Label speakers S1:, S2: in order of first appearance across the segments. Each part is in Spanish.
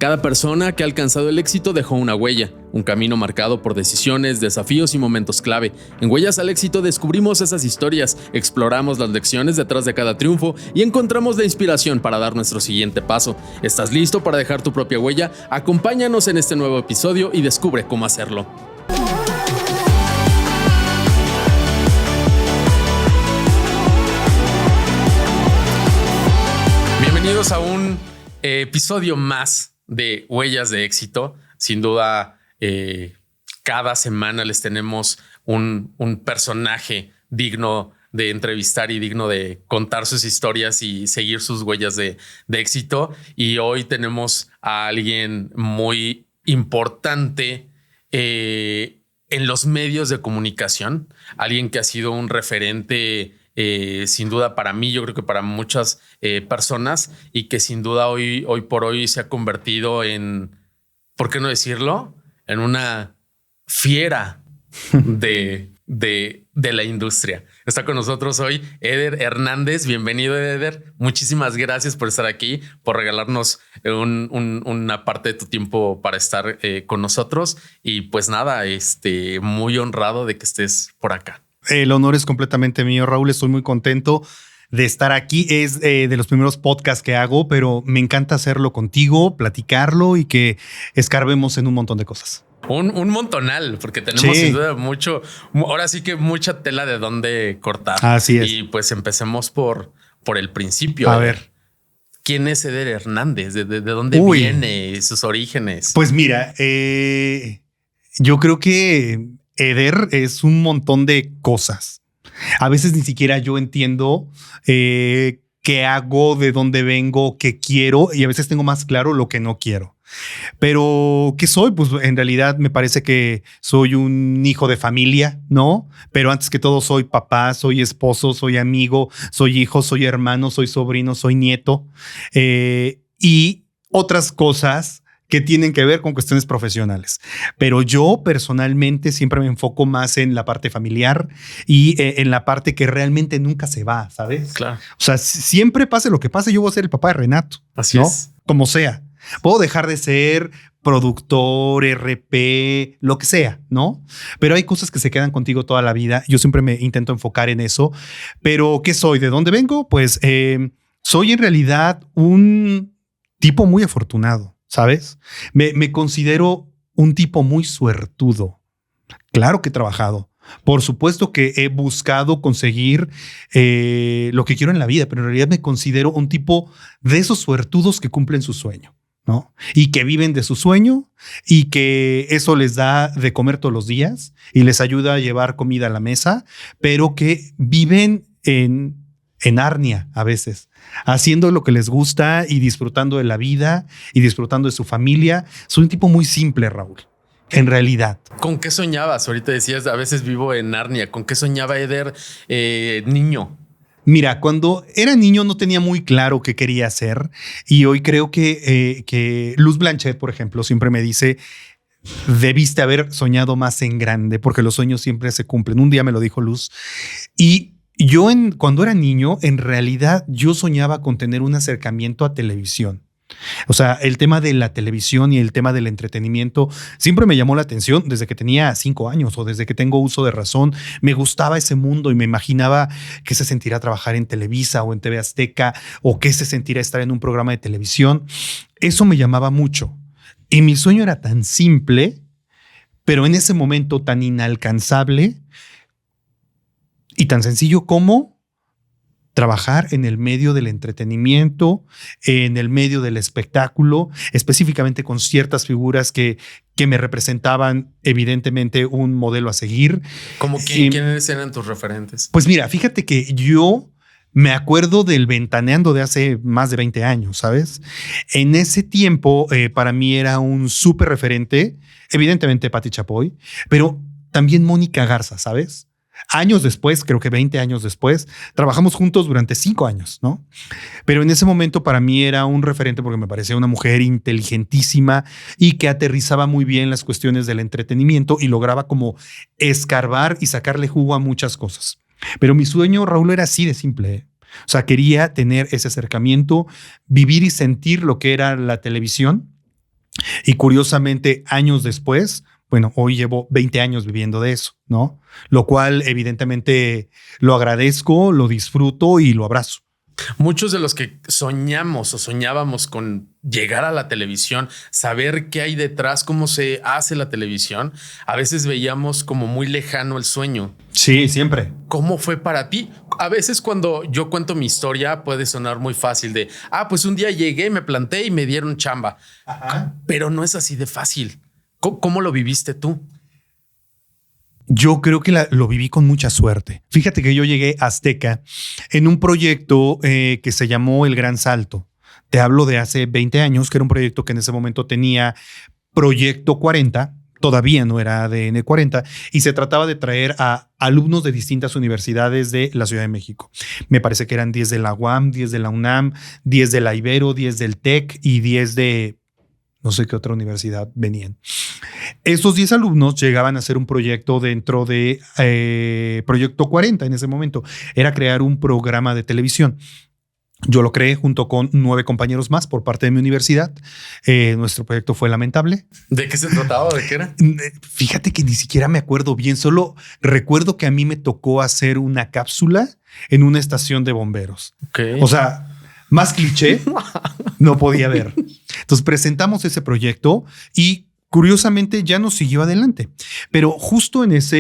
S1: Cada persona que ha alcanzado el éxito dejó una huella, un camino marcado por decisiones, desafíos y momentos clave. En Huellas al Éxito descubrimos esas historias, exploramos las lecciones detrás de cada triunfo y encontramos la inspiración para dar nuestro siguiente paso. ¿Estás listo para dejar tu propia huella? Acompáñanos en este nuevo episodio y descubre cómo hacerlo. Bienvenidos a un episodio más de Huellas de Éxito. Sin duda, cada semana les tenemos un personaje digno de entrevistar y digno de contar sus historias y seguir sus huellas de éxito. Y hoy tenemos a alguien muy importante en los medios de comunicación, alguien que ha sido un referente sin duda para mí, yo creo que para muchas personas, y que sin duda hoy por hoy se ha convertido en, ¿por qué no decirlo?, en una fiera de la industria. Está con nosotros hoy Eder Hernández. Bienvenido, Eder. Muchísimas gracias por estar aquí, por regalarnos una parte de tu tiempo para estar con nosotros. Y pues nada, muy honrado de que estés por acá.
S2: El honor es completamente mío, Raúl. Estoy muy contento de estar aquí. Es de los primeros podcasts que hago, pero me encanta hacerlo contigo, platicarlo y que escarbemos en un montón de cosas.
S1: Un montonal, porque tenemos sin duda mucho, ahora sí que mucha tela de dónde cortar.
S2: Así es.
S1: Y pues empecemos por el principio.
S2: A ver.
S1: ¿Quién es Eder Hernández? ¿De dónde viene? ¿Sus orígenes?
S2: Pues mira, yo creo que Eder es un montón de cosas. A veces ni siquiera yo entiendo qué hago, de dónde vengo, qué quiero, y a veces tengo más claro lo que no quiero. Pero ¿qué soy? Pues en realidad me parece que soy un hijo de familia, ¿no? Pero antes que todo soy papá, soy esposo, soy amigo, soy hijo, soy hermano, soy sobrino, soy nieto y otras cosas que tienen que ver con cuestiones profesionales. Pero yo personalmente siempre me enfoco más en la parte familiar y en la parte que realmente nunca se va, ¿sabes?
S1: Claro.
S2: O sea, siempre pase lo que pase, yo voy a ser el papá de Renato.
S1: Así
S2: ¿no?
S1: es.
S2: Como sea. Puedo dejar de ser productor, RP, lo que sea, ¿no? Pero hay cosas que se quedan contigo toda la vida. Yo siempre me intento enfocar en eso. Pero ¿qué soy? ¿De dónde vengo? Pues soy en realidad un tipo muy afortunado. ¿Sabes? Me considero un tipo muy suertudo. Claro que he trabajado. Por supuesto que he buscado conseguir lo que quiero en la vida, pero en realidad me considero un tipo de esos suertudos que cumplen su sueño, ¿no? Y que viven de su sueño y que eso les da de comer todos los días y les ayuda a llevar comida a la mesa, pero que viven en Narnia a veces, haciendo lo que les gusta y disfrutando de la vida y disfrutando de su familia. Soy un tipo muy simple, Raúl, en realidad.
S1: ¿Con qué soñabas? Ahorita decías, a veces vivo en Narnia. ¿Con qué soñaba Eder niño?
S2: Mira, cuando era niño no tenía muy claro qué quería hacer y hoy creo que Luz Blanchet, por ejemplo, siempre me dice: debiste haber soñado más en grande porque los sueños siempre se cumplen. Un día me lo dijo Luz y yo cuando era niño, en realidad yo soñaba con tener un acercamiento a televisión. O sea, el tema de la televisión y el tema del entretenimiento siempre me llamó la atención desde que tenía 5 años o desde que tengo uso de razón. Me gustaba ese mundo y me imaginaba qué se sentirá trabajar en Televisa o en TV Azteca o qué se sentirá estar en un programa de televisión. Eso me llamaba mucho. Y mi sueño era tan simple, pero en ese momento tan inalcanzable y tan sencillo como trabajar en el medio del entretenimiento, en el medio del espectáculo, específicamente con ciertas figuras que me representaban evidentemente un modelo a seguir.
S1: ¿Cómo quiénes eran tus referentes?
S2: Pues mira, fíjate que yo me acuerdo del Ventaneando de hace más de 20 años, ¿sabes? En ese tiempo para mí era un súper referente, evidentemente Pati Chapoy, pero también Mónica Garza, ¿sabes? Años después, creo que 20 años después, trabajamos juntos durante 5 años, ¿no? Pero en ese momento para mí era un referente porque me parecía una mujer inteligentísima y que aterrizaba muy bien las cuestiones del entretenimiento y lograba como escarbar y sacarle jugo a muchas cosas. Pero mi sueño, Raúl, era así de simple, ¿eh? O sea, quería tener ese acercamiento, vivir y sentir lo que era la televisión Y curiosamente, años después, bueno, hoy llevo 20 años viviendo de eso, ¿no? Lo cual evidentemente lo agradezco, lo disfruto y lo abrazo.
S1: Muchos de los que soñamos o soñábamos con llegar a la televisión, saber qué hay detrás, cómo se hace la televisión, a veces veíamos como muy lejano el sueño.
S2: Sí, siempre.
S1: ¿Cómo fue para ti? A veces cuando yo cuento mi historia puede sonar muy fácil de, pues un día llegué, me planté y me dieron chamba. Ajá. Pero no es así de fácil. ¿Cómo lo viviste tú?
S2: Yo creo que lo viví con mucha suerte. Fíjate que yo llegué a Azteca en un proyecto que se llamó El Gran Salto. Te hablo de hace 20 años, que era un proyecto que en ese momento tenía Proyecto 40, todavía no era ADN 40, y se trataba de traer a alumnos de distintas universidades de la Ciudad de México. Me parece que eran 10 de la UAM, 10 de la UNAM, 10 de la Ibero, 10 del TEC y 10 de no sé qué otra universidad venían. Estos 10 alumnos llegaban a hacer un proyecto dentro de Proyecto 40 en ese momento. Era crear un programa de televisión. Yo lo creé junto con 9 compañeros más por parte de mi universidad. Nuestro proyecto fue lamentable.
S1: ¿De qué se trataba? ¿De qué era?
S2: Fíjate que ni siquiera me acuerdo bien. Solo recuerdo que a mí me tocó hacer una cápsula en una estación de bomberos.
S1: Okay.
S2: O sea, más cliché no podía haber. Entonces presentamos ese proyecto y curiosamente ya nos siguió adelante. Pero justo en esa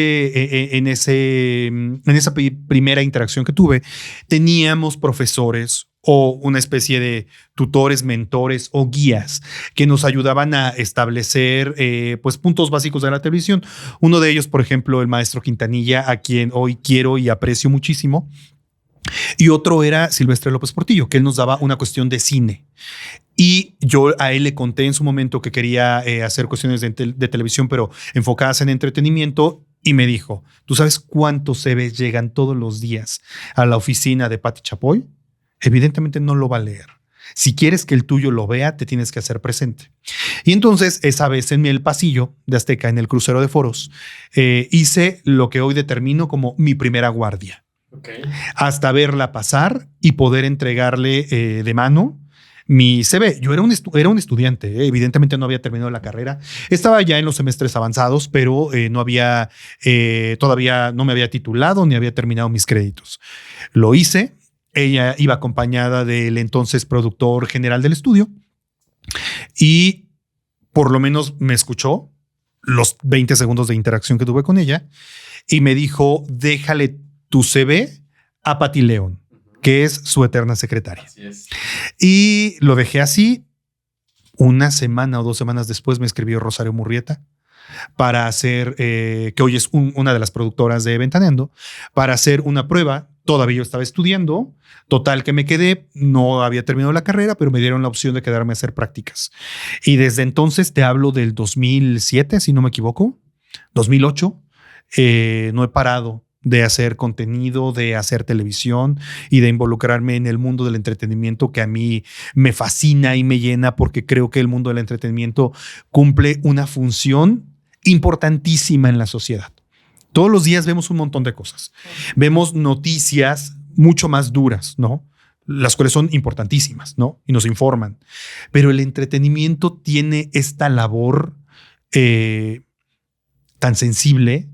S2: primera interacción que tuve, teníamos profesores o una especie de tutores, mentores o guías que nos ayudaban a establecer pues puntos básicos de la televisión. Uno de ellos, por ejemplo, el maestro Quintanilla, a quien hoy quiero y aprecio muchísimo. Y otro era Silvestre López Portillo, que él nos daba una cuestión de cine. Y yo a él le conté en su momento que quería hacer cuestiones de televisión, pero enfocadas en entretenimiento. Y me dijo, ¿tú sabes cuántos CVs llegan todos los días a la oficina de Pati Chapoy? Evidentemente no lo va a leer. Si quieres que el tuyo lo vea, te tienes que hacer presente. Y entonces, esa vez en el pasillo de Azteca, en el crucero de foros, hice lo que hoy determino como mi primera guardia. Okay. Hasta verla pasar y poder entregarle de mano mi CV. Yo era un estudiante, evidentemente no había terminado la carrera. Estaba ya en los semestres avanzados, pero no había, todavía no me había titulado ni había terminado mis créditos. Lo hice. Ella iba acompañada del entonces productor general del estudio y por lo menos me escuchó los 20 segundos de interacción que tuve con ella y me dijo, déjale tu CV a Pati León, que es su eterna secretaria. Así es. Y lo dejé así. Una semana o 2 semanas después me escribió Rosario Murrieta para hacer, que hoy es una de las productoras de Ventaneando, para hacer una prueba. Todavía yo estaba estudiando. Total que me quedé. No había terminado la carrera, pero me dieron la opción de quedarme a hacer prácticas. Y desde entonces te hablo del 2007, si no me equivoco, 2008. No he parado de hacer contenido, de hacer televisión y de involucrarme en el mundo del entretenimiento que a mí me fascina y me llena porque creo que el mundo del entretenimiento cumple una función importantísima en la sociedad. Todos los días vemos un montón de cosas. Vemos noticias mucho más duras, ¿no? Las cuales son importantísimas, ¿no? Y nos informan. Pero el entretenimiento tiene esta labor tan sensible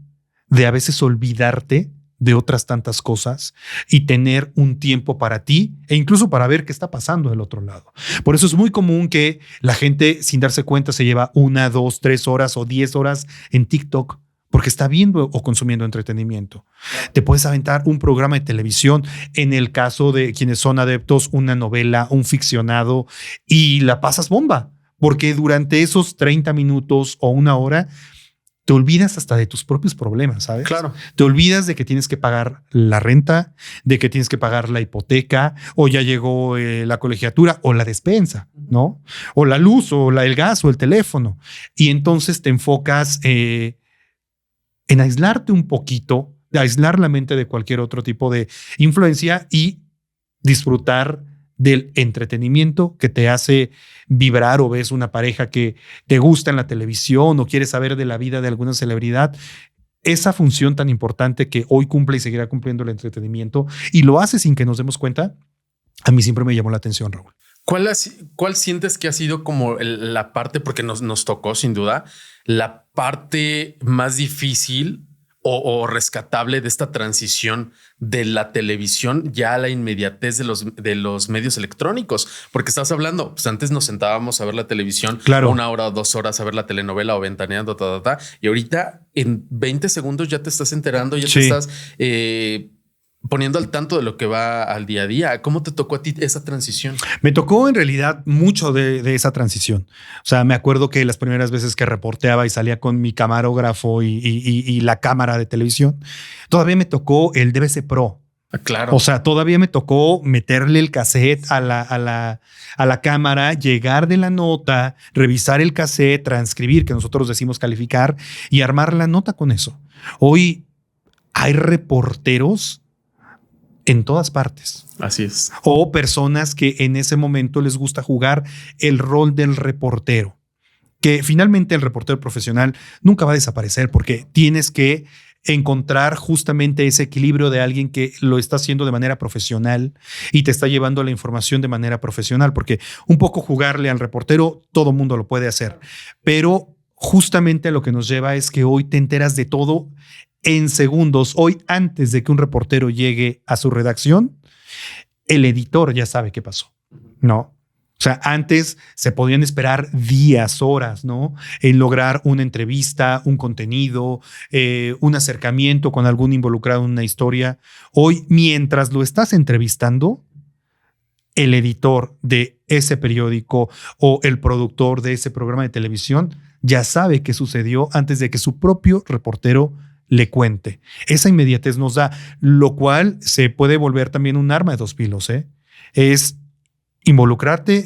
S2: de a veces olvidarte de otras tantas cosas y tener un tiempo para ti e incluso para ver qué está pasando del otro lado. Por eso es muy común que la gente sin darse cuenta se lleva 1, 2, 3 horas o 10 horas en TikTok porque está viendo o consumiendo entretenimiento. Te puedes aventar un programa de televisión, en el caso de quienes son adeptos, una novela, un ficcionado y la pasas bomba porque durante esos 30 minutos o 1 hora te olvidas hasta de tus propios problemas, ¿sabes?
S1: Claro.
S2: Te olvidas de que tienes que pagar la renta, de que tienes que pagar la hipoteca, o ya llegó la colegiatura, o la despensa, ¿no? O la luz, o el gas, o el teléfono. Y entonces te enfocas en aislarte un poquito, de aislar la mente de cualquier otro tipo de influencia y disfrutar del entretenimiento que te hace vibrar o ves una pareja que te gusta en la televisión o quieres saber de la vida de alguna celebridad. Esa función tan importante que hoy cumple y seguirá cumpliendo el entretenimiento y lo hace sin que nos demos cuenta, a mí siempre me llamó la atención, Raúl.
S1: ¿Cuál sientes que ha sido como la parte, porque nos tocó sin duda, la parte más difícil o rescatable de esta transición de la televisión ya a la inmediatez de los medios electrónicos? Porque estás hablando, pues antes nos sentábamos a ver la televisión,
S2: claro,
S1: 1 hora o 2 horas a ver la telenovela o ventaneando, y ahorita en 20 segundos ya te estás enterando, ya te estás poniendo al tanto de lo que va al día a día. ¿Cómo te tocó a ti esa transición?
S2: Me tocó en realidad mucho de esa transición. O sea, me acuerdo que las primeras veces que reporteaba y salía con mi camarógrafo y la cámara de televisión, todavía me tocó el DVC Pro.
S1: Claro.
S2: O sea, todavía me tocó meterle el cassette a la cámara, llegar de la nota, revisar el cassette, transcribir, que nosotros decimos calificar, y armar la nota con eso. Hoy hay reporteros en todas partes.
S1: Así es.
S2: O personas que en ese momento les gusta jugar el rol del reportero, que finalmente el reportero profesional nunca va a desaparecer porque tienes que encontrar justamente ese equilibrio de alguien que lo está haciendo de manera profesional y te está llevando la información de manera profesional, porque un poco jugarle al reportero todo mundo lo puede hacer, pero justamente lo que nos lleva es que hoy te enteras de todo en segundos. Hoy, antes de que un reportero llegue a su redacción, el editor ya sabe qué pasó, ¿no? O sea, antes se podían esperar días, horas, ¿no? En lograr una entrevista, un contenido, un acercamiento con algún involucrado en una historia. Hoy, mientras lo estás entrevistando, el editor de ese periódico o el productor de ese programa de televisión ya sabe qué sucedió antes de que su propio reportero le cuente. Esa inmediatez nos da, lo cual se puede volver también un arma de dos filos, ¿eh? Es involucrarte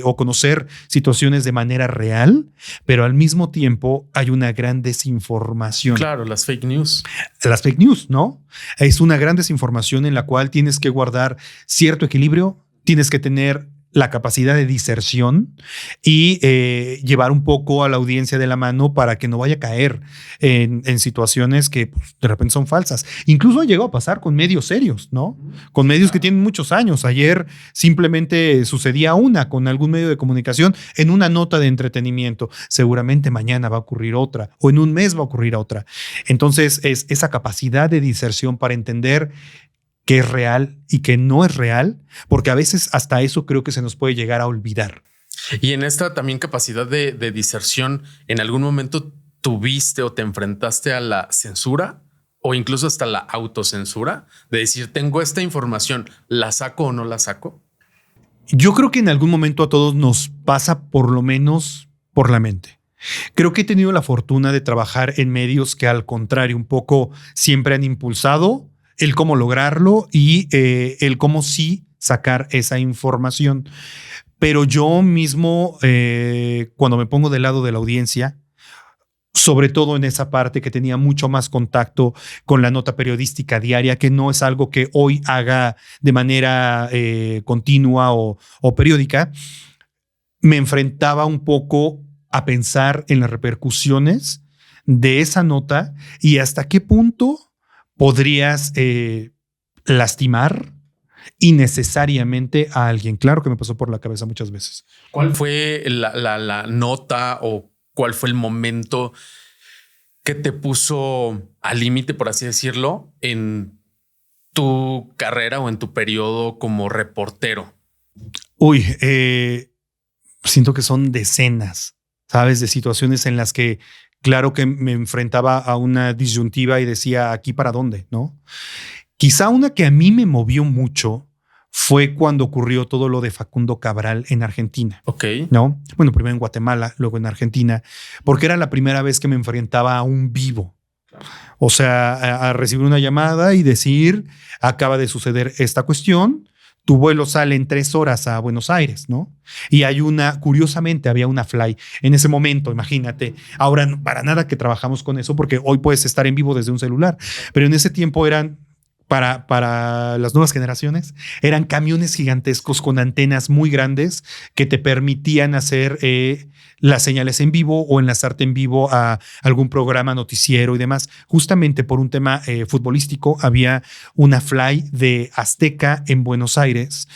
S2: o conocer situaciones de manera real, pero al mismo tiempo hay una gran desinformación.
S1: Claro, las fake news.
S2: Las fake news, ¿no? Es una gran desinformación en la cual tienes que guardar cierto equilibrio, tienes que tener la capacidad de diserción y llevar un poco a la audiencia de la mano para que no vaya a caer en situaciones que pues, de repente son falsas. Incluso llegó a pasar con medios serios, ¿no? Con medios que tienen muchos años. Ayer simplemente sucedía una con algún medio de comunicación en una nota de entretenimiento. Seguramente mañana va a ocurrir otra o en un mes va a ocurrir otra. Entonces es esa capacidad de diserción para entender qué es real y qué no es real, porque a veces hasta eso creo que se nos puede llegar a olvidar.
S1: Y en esta también capacidad de diserción, ¿en algún momento tuviste o te enfrentaste a la censura o incluso hasta la autocensura? De decir, tengo esta información, ¿la saco o no la saco?
S2: Yo creo que en algún momento a todos nos pasa por lo menos por la mente. Creo que he tenido la fortuna de trabajar en medios que al contrario un poco siempre han impulsado el cómo lograrlo y el cómo sí sacar esa información. Pero yo mismo, cuando me pongo del lado de la audiencia, sobre todo en esa parte que tenía mucho más contacto con la nota periodística diaria, que no es algo que hoy haga de manera continua o periódica, me enfrentaba un poco a pensar en las repercusiones de esa nota y hasta qué punto podrías lastimar innecesariamente a alguien. Claro que me pasó por la cabeza muchas veces.
S1: ¿Cuál fue la nota o cuál fue el momento que te puso al límite, por así decirlo, en tu carrera o en tu periodo como reportero?
S2: Uy, siento que son decenas, ¿sabes? De situaciones en las que claro que me enfrentaba a una disyuntiva y decía, ¿aquí para dónde? ¿No? Quizá una que a mí me movió mucho fue cuando ocurrió todo lo de Facundo Cabral en Argentina.
S1: Ok.
S2: ¿No? Bueno, primero en Guatemala, luego en Argentina, porque era la primera vez que me enfrentaba a un vivo. O sea, a recibir una llamada y decir, acaba de suceder esta cuestión, tu vuelo sale en 3 horas a Buenos Aires, ¿no? Y hay curiosamente había una fly en ese momento, imagínate. Ahora para nada que trabajamos con eso porque hoy puedes estar en vivo desde un celular, pero en ese tiempo eran para las nuevas generaciones, eran camiones gigantescos con antenas muy grandes que te permitían hacer las señales en vivo o enlazarte en vivo a algún programa noticiero y demás. Justamente por un tema futbolístico había una fly de Azteca en Buenos Aires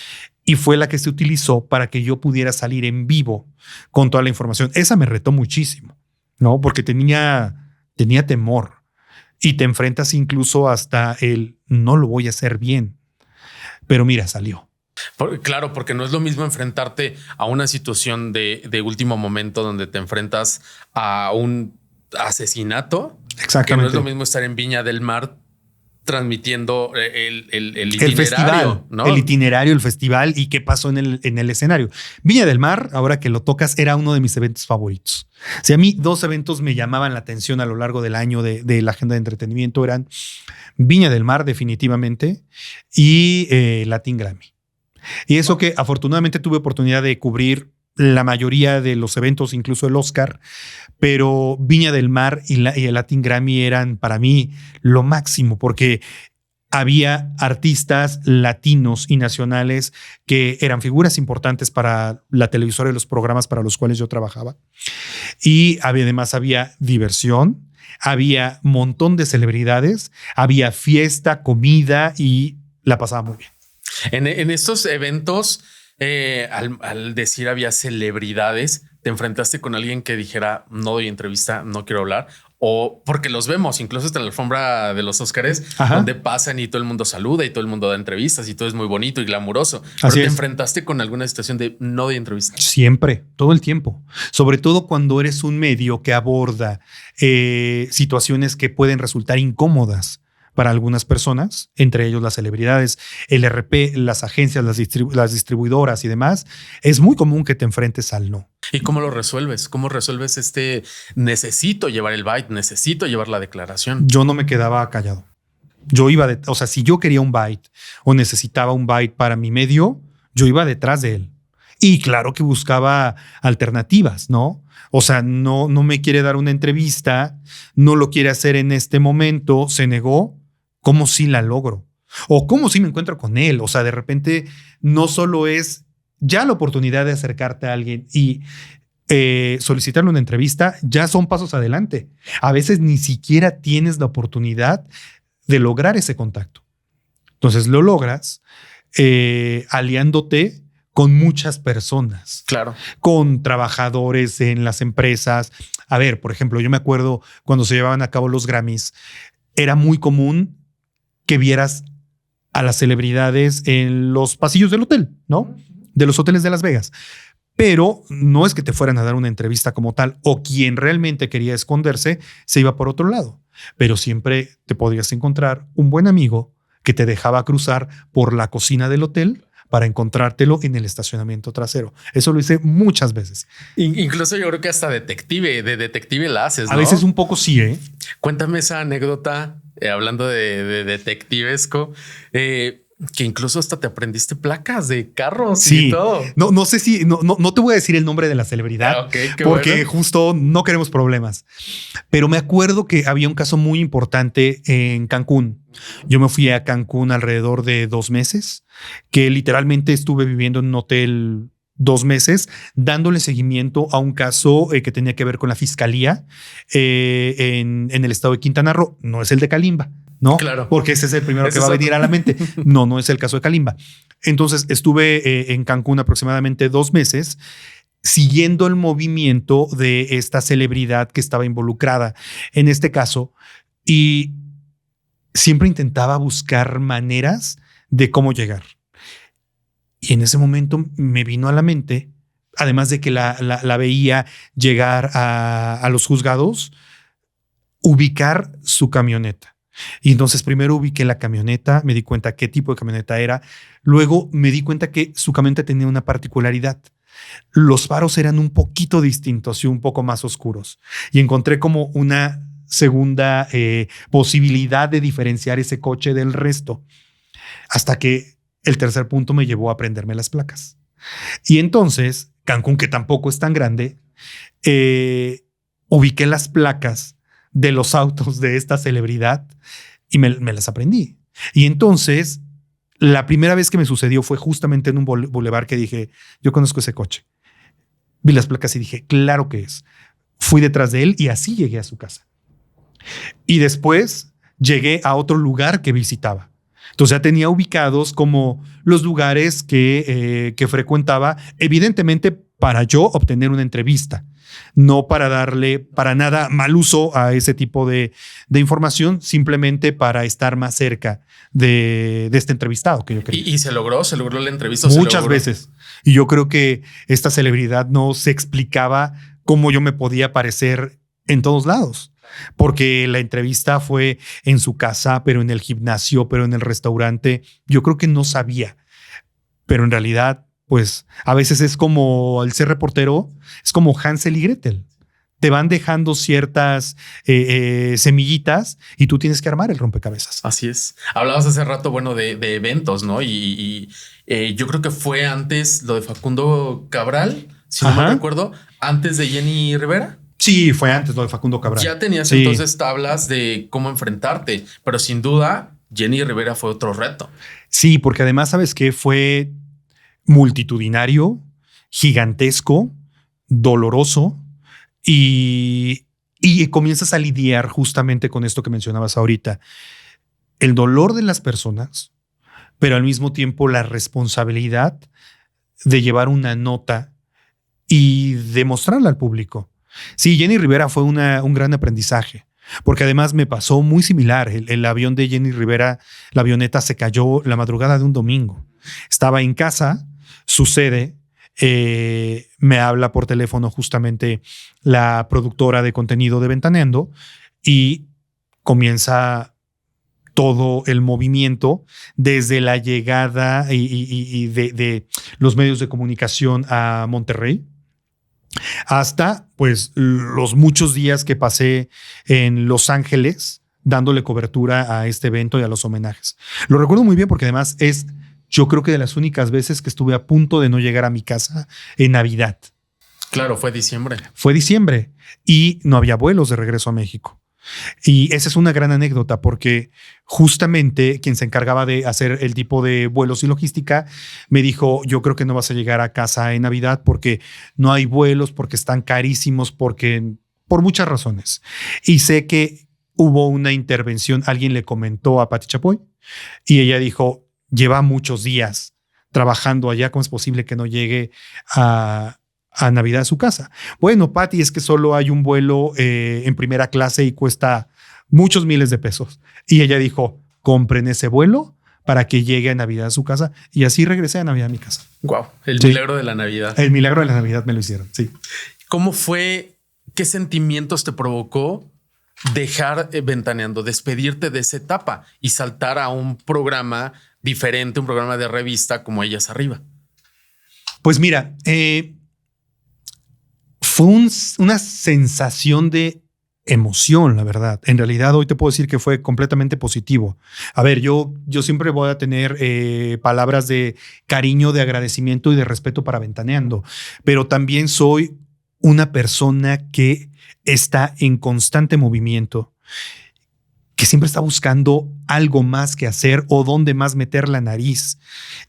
S2: y fue la que se utilizó para que yo pudiera salir en vivo con toda la información. Esa me retó muchísimo, ¿no? Porque tenía temor y te enfrentas incluso hasta el no lo voy a hacer bien. Pero mira, salió.
S1: Claro, porque no es lo mismo enfrentarte a una situación de último momento donde te enfrentas a un asesinato.
S2: Exactamente.
S1: Que no es lo mismo estar en Viña del Mar transmitiendo el itinerario,
S2: festival,
S1: ¿no?
S2: El itinerario, el festival y qué pasó en el escenario. Viña del Mar, ahora que lo tocas, era uno de mis eventos favoritos. O sea, a mí 2 eventos me llamaban la atención a lo largo del año de la agenda de entretenimiento. Eran Viña del Mar, definitivamente, y Latin Grammy. Y eso que afortunadamente tuve oportunidad de cubrir la mayoría de los eventos, incluso el Oscar, pero Viña del Mar y el Latin Grammy eran para mí lo máximo, porque había artistas latinos y nacionales que eran figuras importantes para la televisora y los programas para los cuales yo trabajaba. Y además había diversión, había un montón de celebridades, había fiesta, comida y la pasaba muy bien.
S1: En estos eventos, al decir había celebridades, ¿te enfrentaste con alguien que dijera no doy entrevista, no quiero hablar? O porque los vemos incluso hasta en la alfombra de los Óscares, donde pasan y todo el mundo saluda y todo el mundo da entrevistas y todo es muy bonito y glamuroso. ¿Pero te enfrentaste con alguna situación de no doy entrevista?
S2: Siempre, todo el tiempo. Sobre todo cuando eres un medio que aborda situaciones que pueden resultar incómodas para algunas personas, entre ellos las celebridades, el RP, las agencias, las distribuidoras y demás. Es muy común que te enfrentes al no.
S1: ¿Y cómo lo resuelves? ¿Cómo resuelves necesito llevar el byte, necesito llevar la declaración?
S2: Yo no me quedaba callado. Yo iba, o sea, si yo quería un byte o necesitaba un byte para mi medio, yo iba detrás de él. Y claro que buscaba alternativas, ¿no? O sea, no me quiere dar una entrevista, no lo quiere hacer en este momento, se negó. ¿Cómo sí la logro? O cómo sí me encuentro con él. O sea, de repente no solo es ya la oportunidad de acercarte a alguien y solicitarle una entrevista, ya son pasos adelante. A veces ni siquiera tienes la oportunidad de lograr ese contacto. Entonces lo logras aliándote con muchas personas.
S1: Claro.
S2: Con trabajadores en las empresas. A ver, por ejemplo, yo me acuerdo cuando se llevaban a cabo los Grammys, era muy común que vieras a las celebridades en los pasillos del hotel, ¿no? De los hoteles de Las Vegas. Pero no es que te fueran a dar una entrevista como tal, o quien realmente quería esconderse se iba por otro lado. Pero siempre te podrías encontrar un buen amigo que te dejaba cruzar por la cocina del hotel para encontrártelo en el estacionamiento trasero. Eso lo hice muchas veces.
S1: Incluso yo creo que hasta de detective la haces, ¿no?
S2: A veces un poco sí, ¿eh?
S1: Cuéntame esa anécdota, hablando de detectivesco, que incluso hasta te aprendiste placas de carros y todo.
S2: No sé si, no te voy a decir el nombre de la celebridad, porque justo no queremos problemas. Pero me acuerdo que había un caso muy importante en Cancún. Yo me fui a Cancún alrededor de 2 meses, que literalmente estuve viviendo en un hotel 2 meses, dándole seguimiento a un caso que tenía que ver con la fiscalía en el estado de Quintana Roo. No es el de Kalimba, ¿no?
S1: Claro.
S2: Porque ese es el primero que va a venir a la mente. No es el caso de Kalimba. Entonces estuve en Cancún aproximadamente 2 meses siguiendo el movimiento de esta celebridad que estaba involucrada en este caso y siempre intentaba buscar maneras de cómo llegar. Y en ese momento me vino a la mente, además de que la veía llegar a los juzgados, ubicar su camioneta. Y entonces primero ubiqué la camioneta, me di cuenta qué tipo de camioneta era. Luego me di cuenta que su camioneta tenía una particularidad. Los faros eran un poquito distintos y un poco más oscuros. Y encontré como una segunda posibilidad de diferenciar ese coche del resto. Hasta que el tercer punto me llevó a aprenderme las placas. Y entonces, Cancún, que tampoco es tan grande, ubiqué las placas de los autos de esta celebridad y me las aprendí. Y entonces, la primera vez que me sucedió fue justamente en un bulevar que dije, yo conozco ese coche. Vi las placas y dije, claro que es. Fui detrás de él y así llegué a su casa. Y después llegué a otro lugar que visitaba. Entonces ya tenía ubicados como los lugares que frecuentaba, evidentemente para yo obtener una entrevista, no para darle para nada mal uso a ese tipo de información, simplemente para estar más cerca de este entrevistado que yo quería.
S1: ¿Y se logró la entrevista?
S2: Muchas veces. Y yo creo que esta celebridad no se explicaba cómo yo me podía aparecer en todos lados. Porque la entrevista fue en su casa, pero en el gimnasio, pero en el restaurante. Yo creo que no sabía, pero en realidad, pues a veces es como al ser reportero, es como Hansel y Gretel. Te van dejando ciertas semillitas y tú tienes que armar el rompecabezas.
S1: Así es. Hablabas hace rato, bueno, de eventos, ¿no? Y yo creo que fue antes lo de Facundo Cabral, si no me recuerdo, antes de Jenny Rivera.
S2: Sí, fue antes lo de Facundo Cabral.
S1: Ya tenías entonces tablas de cómo enfrentarte, pero sin duda Jenny Rivera fue otro reto.
S2: Sí, porque además, ¿sabes qué? Fue multitudinario, gigantesco, doloroso y comienzas a lidiar justamente con esto que mencionabas ahorita. El dolor de las personas, pero al mismo tiempo la responsabilidad de llevar una nota y demostrarla al público. Sí, Jenny Rivera fue un gran aprendizaje, porque además me pasó muy similar. El avión de Jenny Rivera, la avioneta se cayó la madrugada de un domingo. Estaba en casa, sucede, me habla por teléfono justamente la productora de contenido de Ventaneando y comienza todo el movimiento desde la llegada y de los medios de comunicación a Monterrey, hasta pues los muchos días que pasé en Los Ángeles dándole cobertura a este evento y a los homenajes. Lo recuerdo muy bien porque además es, yo creo que de las únicas veces que estuve a punto de no llegar a mi casa en Navidad.
S1: Claro, fue diciembre.
S2: Fue diciembre y no había vuelos de regreso a México. Y esa es una gran anécdota porque justamente quien se encargaba de hacer el tipo de vuelos y logística me dijo, yo creo que no vas a llegar a casa en Navidad porque no hay vuelos, porque están carísimos, por muchas razones. Y sé que hubo una intervención, alguien le comentó a Pati Chapoy y ella dijo, lleva muchos días trabajando allá, ¿cómo es posible que no llegue a Navidad a su casa? Bueno, Pati, es que solo hay un vuelo en primera clase y cuesta muchos miles de pesos. Y ella dijo, compren ese vuelo para que llegue a Navidad a su casa. Y así regresé a Navidad a mi casa.
S1: Wow, el milagro de la Navidad.
S2: El milagro de la Navidad me lo hicieron, sí.
S1: ¿Cómo fue? ¿Qué sentimientos te provocó dejar Ventaneando, despedirte de esa etapa y saltar a un programa diferente, un programa de revista como Ellas Arriba?
S2: Pues mira, fue una sensación de emoción, la verdad. En realidad, hoy te puedo decir que fue completamente positivo. A ver, yo siempre voy a tener palabras de cariño, de agradecimiento y de respeto para Ventaneando, pero también soy una persona que está en constante movimiento, que siempre está buscando algo más que hacer o dónde más meter la nariz.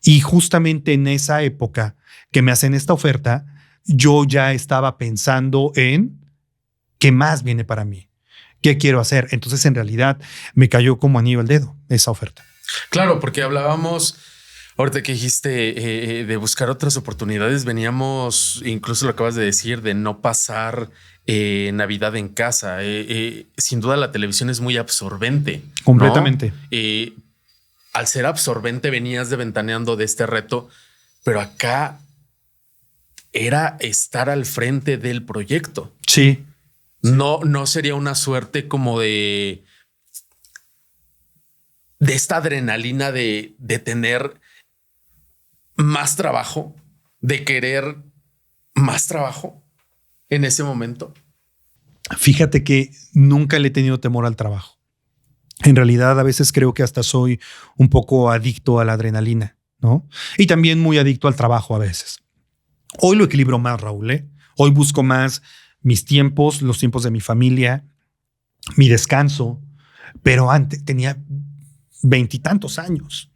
S2: Y justamente en esa época que me hacen esta oferta, yo ya estaba pensando en qué más viene para mí, qué quiero hacer. Entonces, en realidad, me cayó como anillo al dedo esa oferta.
S1: Claro, porque hablábamos, ahorita que dijiste de buscar otras oportunidades, veníamos, incluso lo acabas de decir, de no pasar Navidad en casa. Sin duda la televisión es muy absorbente.
S2: Completamente.
S1: ¿No? Al ser absorbente venías de Ventaneando de este reto, pero acá era estar al frente del proyecto.
S2: Sí.
S1: No sería una suerte como de esta adrenalina de tener más trabajo, de querer más trabajo en ese momento.
S2: Fíjate que nunca le he tenido temor al trabajo. En realidad, a veces creo que hasta soy un poco adicto a la adrenalina, ¿no? Y también muy adicto al trabajo a veces. Hoy lo equilibro más, Raúl, ¿eh? Hoy busco más mis tiempos, los tiempos de mi familia, mi descanso, pero antes tenía 20 y tantos años.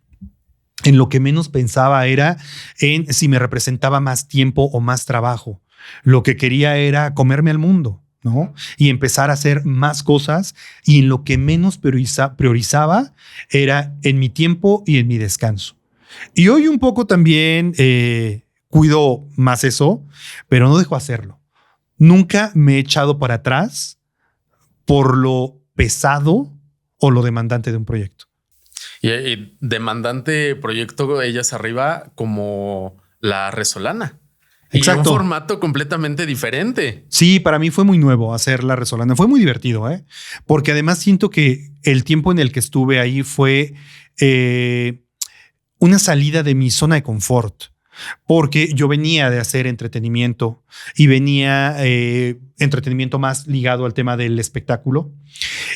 S2: En lo que menos pensaba era en si me representaba más tiempo o más trabajo. Lo que quería era comerme al mundo. ¿no? Y empezar a hacer más cosas, y en lo que menos priorizaba era en mi tiempo y en mi descanso. Y hoy un poco también cuido más eso, pero no dejo hacerlo. Nunca me he echado para atrás por lo pesado o lo demandante de un proyecto.
S1: Y demandante proyecto Ellas Arriba como La Resolana.
S2: Exacto.
S1: Y un formato completamente diferente.
S2: Sí, para mí fue muy nuevo hacer La Resolana. Fue muy divertido, porque además siento que el tiempo en el que estuve ahí fue una salida de mi zona de confort. Porque yo venía de hacer entretenimiento y venía entretenimiento más ligado al tema del espectáculo.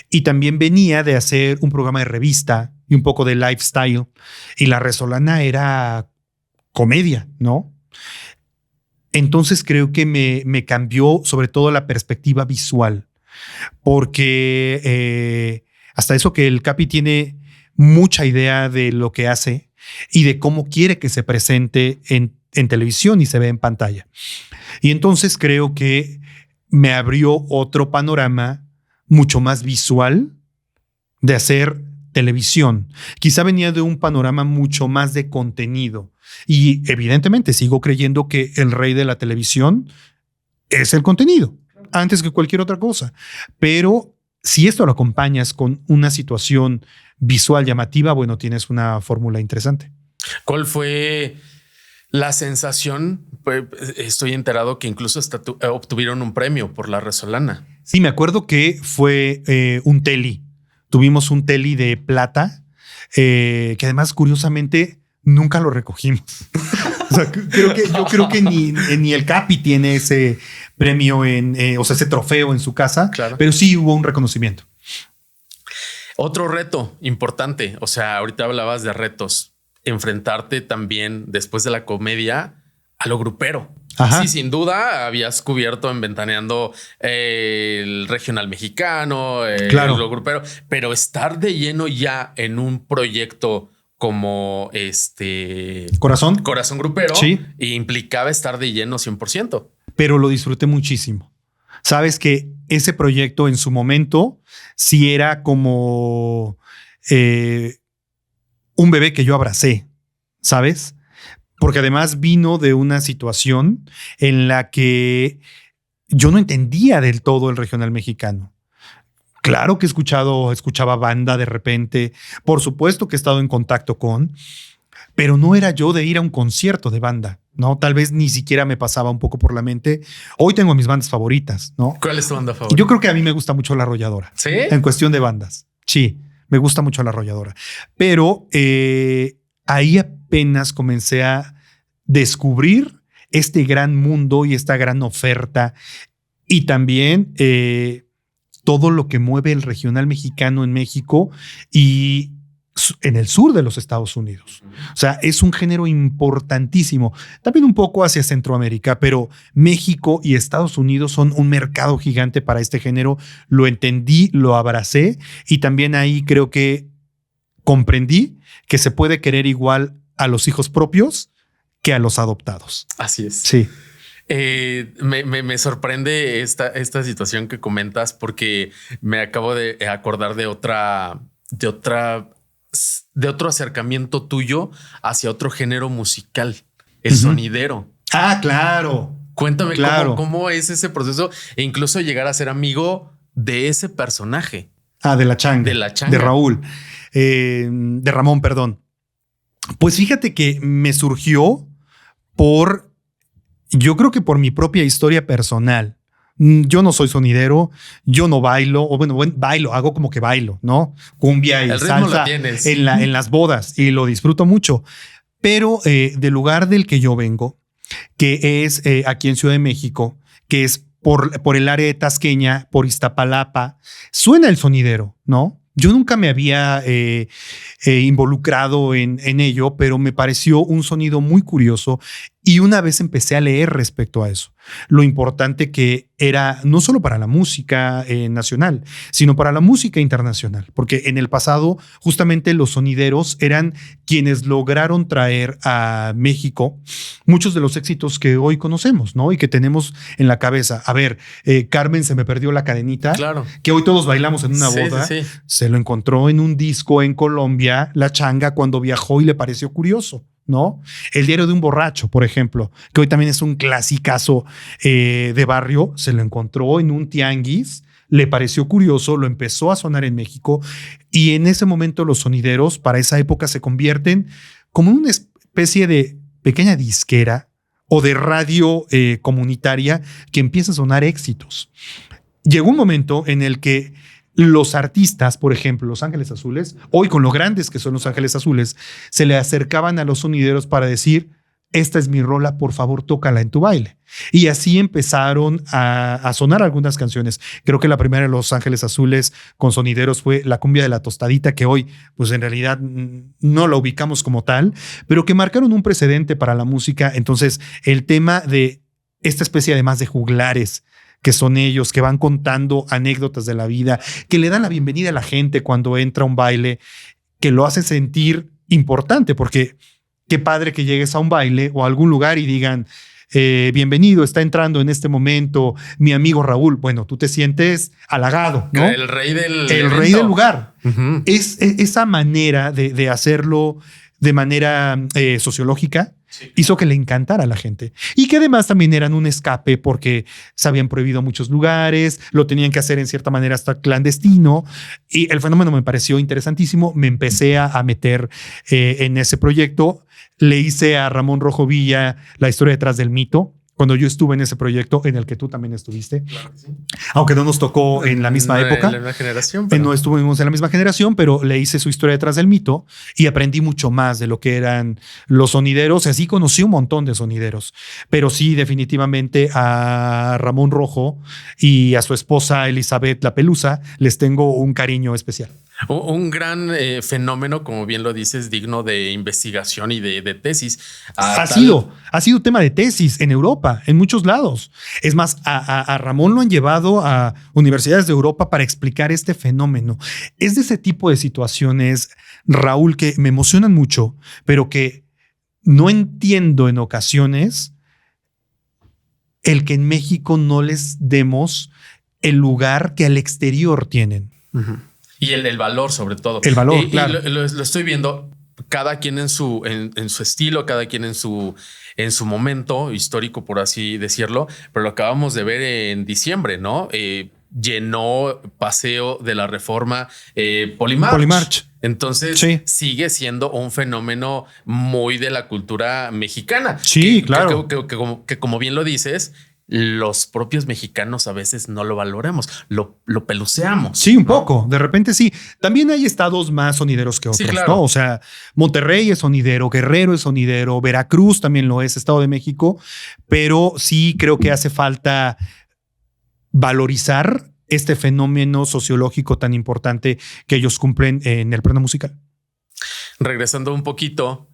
S2: Y también venía de hacer un programa de revista y un poco de lifestyle. Y La Resolana era comedia, ¿no? Entonces creo que me cambió sobre todo la perspectiva visual, porque hasta eso que el Capi tiene mucha idea de lo que hace y de cómo quiere que se presente en televisión y se ve en pantalla. Y entonces creo que me abrió otro panorama mucho más visual de hacer televisión. Quizá venía de un panorama mucho más de contenido. Y evidentemente sigo creyendo que el rey de la televisión es el contenido, antes que cualquier otra cosa. Pero si esto lo acompañas con una situación visual llamativa, bueno, tienes una fórmula interesante.
S1: ¿Cuál fue la sensación? Pues estoy enterado que incluso hasta obtuvieron un premio por La Resolana.
S2: Sí, me acuerdo que fue un Teli. Tuvimos un Teli de plata, que además, curiosamente, nunca lo recogimos. O sea, yo creo que ni el Capi tiene ese premio o sea, ese trofeo en su casa, claro. Pero sí hubo un reconocimiento.
S1: Otro reto importante. O sea, ahorita hablabas de retos. Enfrentarte también después de la comedia a lo grupero. Ajá. Sí, sin duda habías cubierto en Ventaneando el regional mexicano, claro. Lo grupero, pero estar de lleno ya en un proyecto como
S2: Corazón
S1: Grupero,
S2: sí.
S1: Implicaba estar de lleno 100%.
S2: Pero lo disfruté muchísimo. Sabes que ese proyecto en su momento sí era como un bebé que yo abracé, ¿sabes? Porque además vino de una situación en la que yo no entendía del todo el regional mexicano. Claro que escuchaba banda de repente, por supuesto que he estado en contacto pero no era yo de ir a un concierto de banda, ¿no? Tal vez ni siquiera me pasaba un poco por la mente. Hoy tengo mis bandas favoritas, ¿no?
S1: ¿Cuál es tu banda favorita?
S2: Yo creo que a mí me gusta mucho La Arrolladora.
S1: ¿Sí?
S2: En cuestión de bandas. Sí, me gusta mucho La Arrolladora. Pero ahí apenas comencé a descubrir este gran mundo y esta gran oferta. Y también todo lo que mueve el regional mexicano en México y en el sur de los Estados Unidos. O sea, es un género importantísimo. También un poco hacia Centroamérica, pero México y Estados Unidos son un mercado gigante para este género. Lo entendí, lo abracé y también ahí creo que comprendí que se puede querer igual a los hijos propios que a los adoptados.
S1: Así es.
S2: Sí.
S1: Me sorprende esta situación que comentas porque me acabo de acordar de otro acercamiento tuyo hacia otro género musical, el sonidero.
S2: Ah, claro.
S1: Cuéntame cómo es ese proceso e incluso llegar a ser amigo de ese personaje.
S2: Ah, de la changa. De Raúl. De Ramón, perdón. Pues fíjate que me surgió yo creo que por mi propia historia personal. Yo no soy sonidero, yo no bailo, o bueno, bailo, hago como que bailo, ¿no? Cumbia y
S1: el
S2: salsa
S1: ritmo lo tienes.
S2: En las bodas y lo disfruto mucho. Pero del lugar del que yo vengo, que es aquí en Ciudad de México, que es por el área de Tasqueña, por Iztapalapa, suena el sonidero, ¿no? Yo nunca me había involucrado en ello, pero me pareció un sonido muy curioso Y una vez empecé a leer respecto a eso, lo importante que era no solo para la música nacional, sino para la música internacional, porque en el pasado justamente los sonideros eran quienes lograron traer a México muchos de los éxitos que hoy conocemos, ¿no? Y que tenemos en la cabeza. A ver, Carmen se me perdió la cadenita,
S1: claro,
S2: que hoy todos bailamos en una boda.
S1: Sí.
S2: Se lo encontró en un disco en Colombia, La Changa, cuando viajó y le pareció curioso, ¿no? El diario de un borracho, por ejemplo, que hoy también es un clasicazo de barrio, se lo encontró en un tianguis, le pareció curioso, lo empezó a sonar en México y en ese momento los sonideros para esa época se convierten como una especie de pequeña disquera o de radio comunitaria que empieza a sonar éxitos. Llegó un momento en el que los artistas, por ejemplo, Los Ángeles Azules, hoy con lo grandes que son Los Ángeles Azules, se le acercaban a los sonideros para decir, esta es mi rola, por favor, tócala en tu baile. Y así empezaron a sonar algunas canciones. Creo que la primera de Los Ángeles Azules con sonideros fue La Cumbia de la Tostadita, que hoy, pues en realidad no la ubicamos como tal, pero que marcaron un precedente para la música. Entonces, el tema de esta especie además de juglares, que son ellos, que van contando anécdotas de la vida, que le dan la bienvenida a la gente cuando entra a un baile, que lo hace sentir importante, porque qué padre que llegues a un baile o a algún lugar y digan, bienvenido, está entrando en este momento mi amigo Raúl. Bueno, tú te sientes halagado, ¿no?
S1: El rey del
S2: rey del lugar.
S1: Uh-huh.
S2: Es esa manera de hacerlo de manera sociológica, sí, hizo que le encantara a la gente. Y que además también eran un escape porque se habían prohibido muchos lugares, lo tenían que hacer en cierta manera hasta clandestino. Y el fenómeno me pareció interesantísimo. Me empecé a meter en ese proyecto. Le hice a Ramón Rojo Villa La historia detrás del mito, cuando yo estuve en ese proyecto en el que tú también estuviste. Claro que sí. Aunque no nos tocó en la misma época.
S1: En la misma generación. Pero...
S2: No estuvimos en la misma generación, pero le hice su historia detrás del mito y aprendí mucho más de lo que eran los sonideros. Así conocí un montón de sonideros. Pero sí, definitivamente a Ramón Rojo y a su esposa Elizabeth La Pelusa les tengo un cariño especial.
S1: Un gran fenómeno, como bien lo dices, digno de investigación y de tesis.
S2: Ha sido tema de tesis en Europa, en muchos lados. Es más, a Ramón lo han llevado a universidades de Europa para explicar este fenómeno. Es de ese tipo de situaciones, Raúl, que me emocionan mucho, pero que no entiendo en ocasiones el que en México no les demos el lugar que al exterior tienen.
S1: Uh-huh. Y el valor, sobre todo.
S2: El valor, claro.
S1: Y lo estoy viendo, cada quien en su estilo, cada quien en su momento histórico, por así decirlo. Pero lo acabamos de ver en diciembre, ¿no? Llenó Paseo de la Reforma Polymarch. Entonces sí, sigue siendo un fenómeno muy de la cultura mexicana.
S2: Sí, claro.
S1: Que como bien lo dices, los propios mexicanos a veces no lo valoramos, lo peluceamos.
S2: Sí, un poco, de repente sí. También hay estados más sonideros que otros, sí, claro, ¿no? O sea, Monterrey es sonidero, Guerrero es sonidero, Veracruz también lo es, Estado de México, pero sí creo que hace falta valorizar este fenómeno sociológico tan importante que ellos cumplen en el plano musical.
S1: Regresando un poquito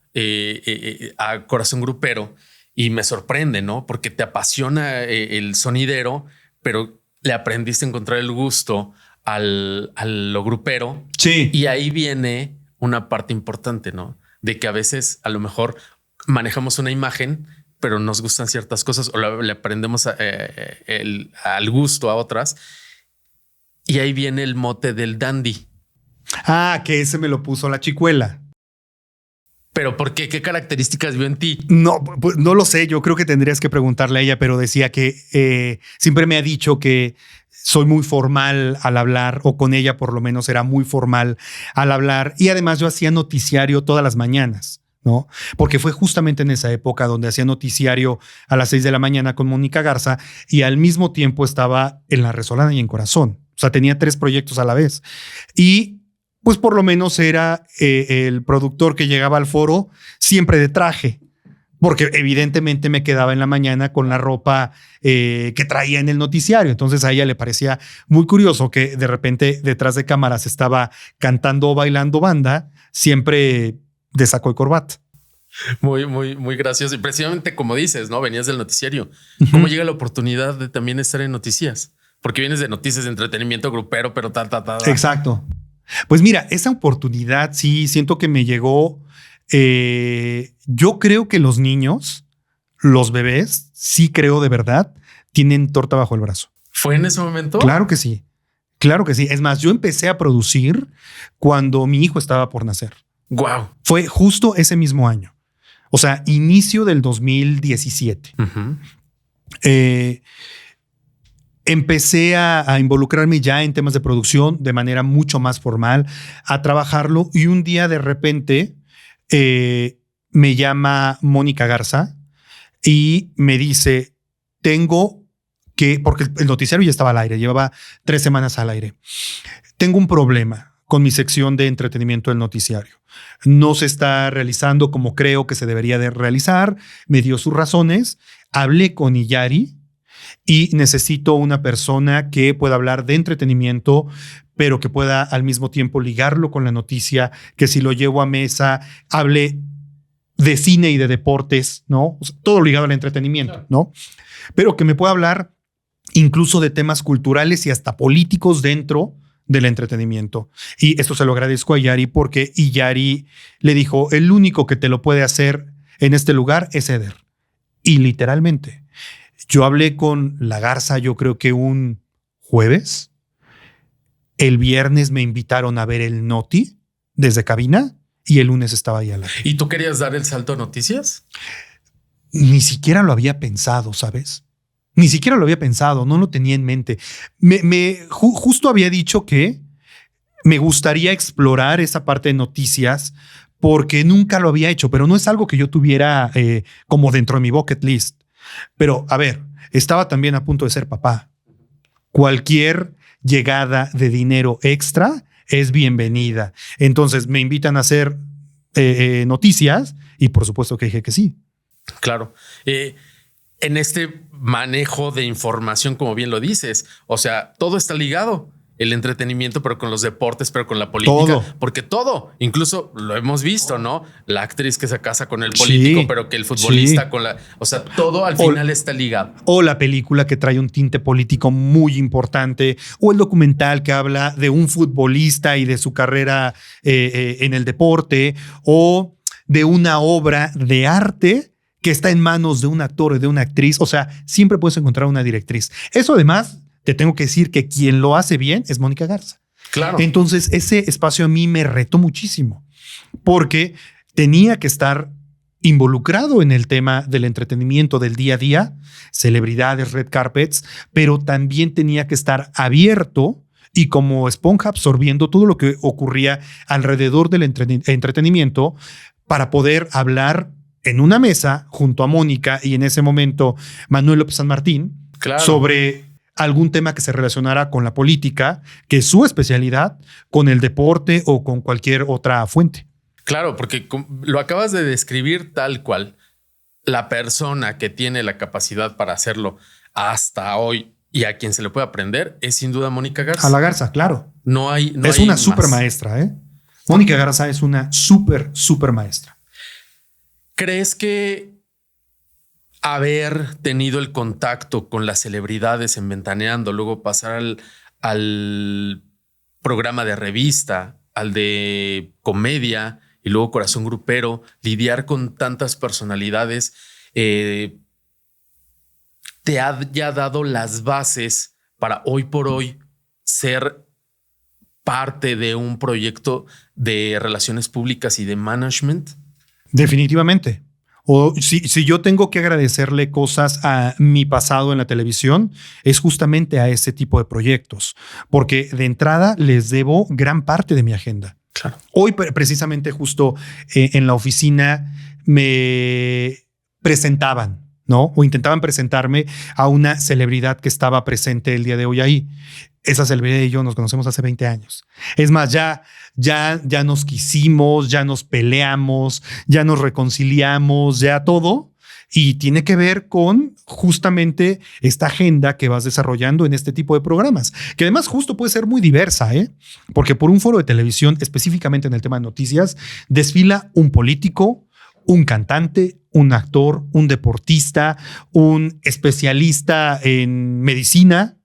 S1: a Corazón Grupero, y me sorprende, ¿no? Porque te apasiona el sonidero, pero le aprendiste a encontrar el gusto a lo grupero.
S2: Sí.
S1: Y ahí viene una parte importante, ¿no? De que a veces a lo mejor manejamos una imagen, pero nos gustan ciertas cosas o le aprendemos al gusto a otras. Y ahí viene el mote del dandy.
S2: Ah, que ese me lo puso la Chicuela.
S1: ¿Pero por qué? ¿Qué características vio en ti?
S2: No, pues no lo sé. Yo creo que tendrías que preguntarle a ella, pero decía que siempre me ha dicho que soy muy formal al hablar, o con ella por lo menos era muy formal al hablar. Y además yo hacía noticiario todas las mañanas, ¿no? Porque fue justamente en esa época donde hacía noticiario a las 6 de la mañana con Mónica Garza y al mismo tiempo estaba en La Resolana y en Corazón. O sea, tenía 3 proyectos a la vez. Y pues por lo menos era el productor que llegaba al foro siempre de traje, porque evidentemente me quedaba en la mañana con la ropa que traía en el noticiario. Entonces a ella le parecía muy curioso que de repente detrás de cámaras estaba cantando o bailando banda, siempre de saco y corbata.
S1: Muy, muy, muy gracioso. Y precisamente como dices, ¿no? Venías del noticiario. ¿Cómo llega la oportunidad de también estar en noticias? Porque vienes de noticias de entretenimiento grupero, pero tal.
S2: Exacto. Pues mira, esa oportunidad sí siento que me llegó. Yo creo que los niños, los bebés, sí creo de verdad, tienen torta bajo el brazo.
S1: ¿Fue en ese momento?
S2: Claro que sí. Claro que sí. Es más, yo empecé a producir cuando mi hijo estaba por nacer.
S1: Wow.
S2: Fue justo ese mismo año. O sea, inicio del 2017.
S1: Uh-huh.
S2: Empecé a involucrarme ya en temas de producción de manera mucho más formal, a trabajarlo. Y un día de repente me llama Mónica Garza y me dice, tengo que, porque el noticiario ya estaba al aire, llevaba 3 semanas al aire. Tengo un problema con mi sección de entretenimiento del noticiario. No se está realizando como creo que se debería de realizar. Me dio sus razones. Hablé con Iyari y necesito una persona que pueda hablar de entretenimiento, pero que pueda al mismo tiempo ligarlo con la noticia, que si lo llevo a mesa, hable de cine y de deportes, ¿no? O sea, todo ligado al entretenimiento, ¿no? Pero que me pueda hablar incluso de temas culturales y hasta políticos dentro del entretenimiento. Y esto se lo agradezco a Iyari porque Iyari le dijo, el único que te lo puede hacer en este lugar es Eder. Y literalmente, yo hablé con la Garza, yo creo que un jueves. El viernes me invitaron a ver el Noti desde cabina y el lunes estaba ahí al aire.
S1: ¿Y tú querías dar el salto a noticias?
S2: Ni siquiera lo había pensado, ¿sabes? Ni siquiera lo había pensado, no lo tenía en mente. Justo había dicho que me gustaría explorar esa parte de noticias porque nunca lo había hecho, pero no es algo que yo tuviera como dentro de mi bucket list. Pero, a ver, estaba también a punto de ser papá. Cualquier llegada de dinero extra es bienvenida. Entonces me invitan a hacer noticias y por supuesto que dije que sí.
S1: Claro. En este manejo de información, como bien lo dices, o sea, todo está ligado. El entretenimiento, pero con los deportes, pero con la política.
S2: Todo.
S1: Porque todo, incluso lo hemos visto, ¿no? La actriz que se casa con el político, sí, pero que el futbolista sí, con la... O sea, todo al final está ligado.
S2: O la película que trae un tinte político muy importante, o el documental que habla de un futbolista y de su carrera en el deporte, o de una obra de arte que está en manos de un actor o de una actriz. O sea, siempre puedes encontrar una directriz. Eso además... Te tengo que decir que quien lo hace bien es Mónica Garza.
S1: Claro.
S2: Entonces, ese espacio a mí me retó muchísimo porque tenía que estar involucrado en el tema del entretenimiento del día a día, celebridades, red carpets, pero también tenía que estar abierto y como esponja absorbiendo todo lo que ocurría alrededor del entretenimiento para poder hablar en una mesa junto a Mónica y en ese momento Manuel López San Martín, claro, sobre algún tema que se relacionara con la política, que es su especialidad, con el deporte o con cualquier otra fuente.
S1: Claro, porque lo acabas de describir tal cual. La persona que tiene la capacidad para hacerlo hasta hoy y a quien se le puede aprender es sin duda Mónica Garza.
S2: A la Garza, claro.
S1: No hay.
S2: Es una súper maestra, ¿eh? Mónica Garza es una súper maestra.
S1: ¿Crees que haber tenido el contacto con las celebridades en Ventaneando, luego pasar al programa de revista, al de comedia y luego Corazón Grupero, lidiar con tantas personalidades, te ha ya dado las bases para hoy por hoy ser parte de un proyecto de relaciones públicas y de management?
S2: Definitivamente. O si yo tengo que agradecerle cosas a mi pasado en la televisión, es justamente a ese tipo de proyectos, porque de entrada les debo gran parte de mi agenda.
S1: Claro.
S2: Hoy precisamente justo en la oficina me presentaban, ¿no? O intentaban presentarme a una celebridad que estaba presente el día de hoy ahí. Esa celebridad y yo nos conocemos hace 20 años. Es más, ya nos quisimos, ya nos peleamos, ya nos reconciliamos, ya todo. Y tiene que ver con justamente esta agenda que vas desarrollando en este tipo de programas, que además justo puede ser muy diversa, ¿eh? Porque por un foro de televisión, específicamente en el tema de noticias, desfila un político, un cantante, un actor, un deportista, un especialista en medicina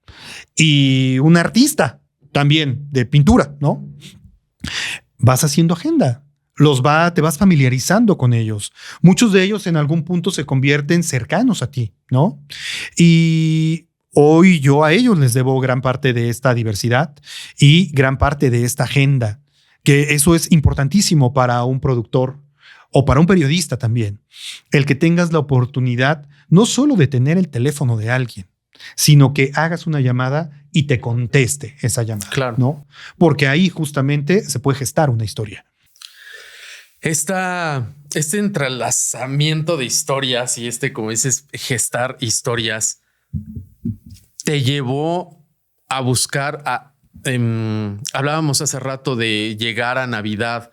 S2: y un artista también de pintura, ¿no? Vas haciendo agenda. Te vas familiarizando con ellos. Muchos de ellos en algún punto se convierten cercanos a ti, ¿no? Y hoy yo a ellos les debo gran parte de esta diversidad y gran parte de esta agenda, que eso es importantísimo para un productor o para un periodista también. El que tengas la oportunidad no solo de tener el teléfono de alguien, sino que hagas una llamada y te conteste esa llamada,
S1: claro,
S2: ¿no? Porque ahí justamente se puede gestar una historia.
S1: Este entrelazamiento de historias y como dices, gestar historias, te llevó a buscar hablábamos hace rato de llegar a Navidad,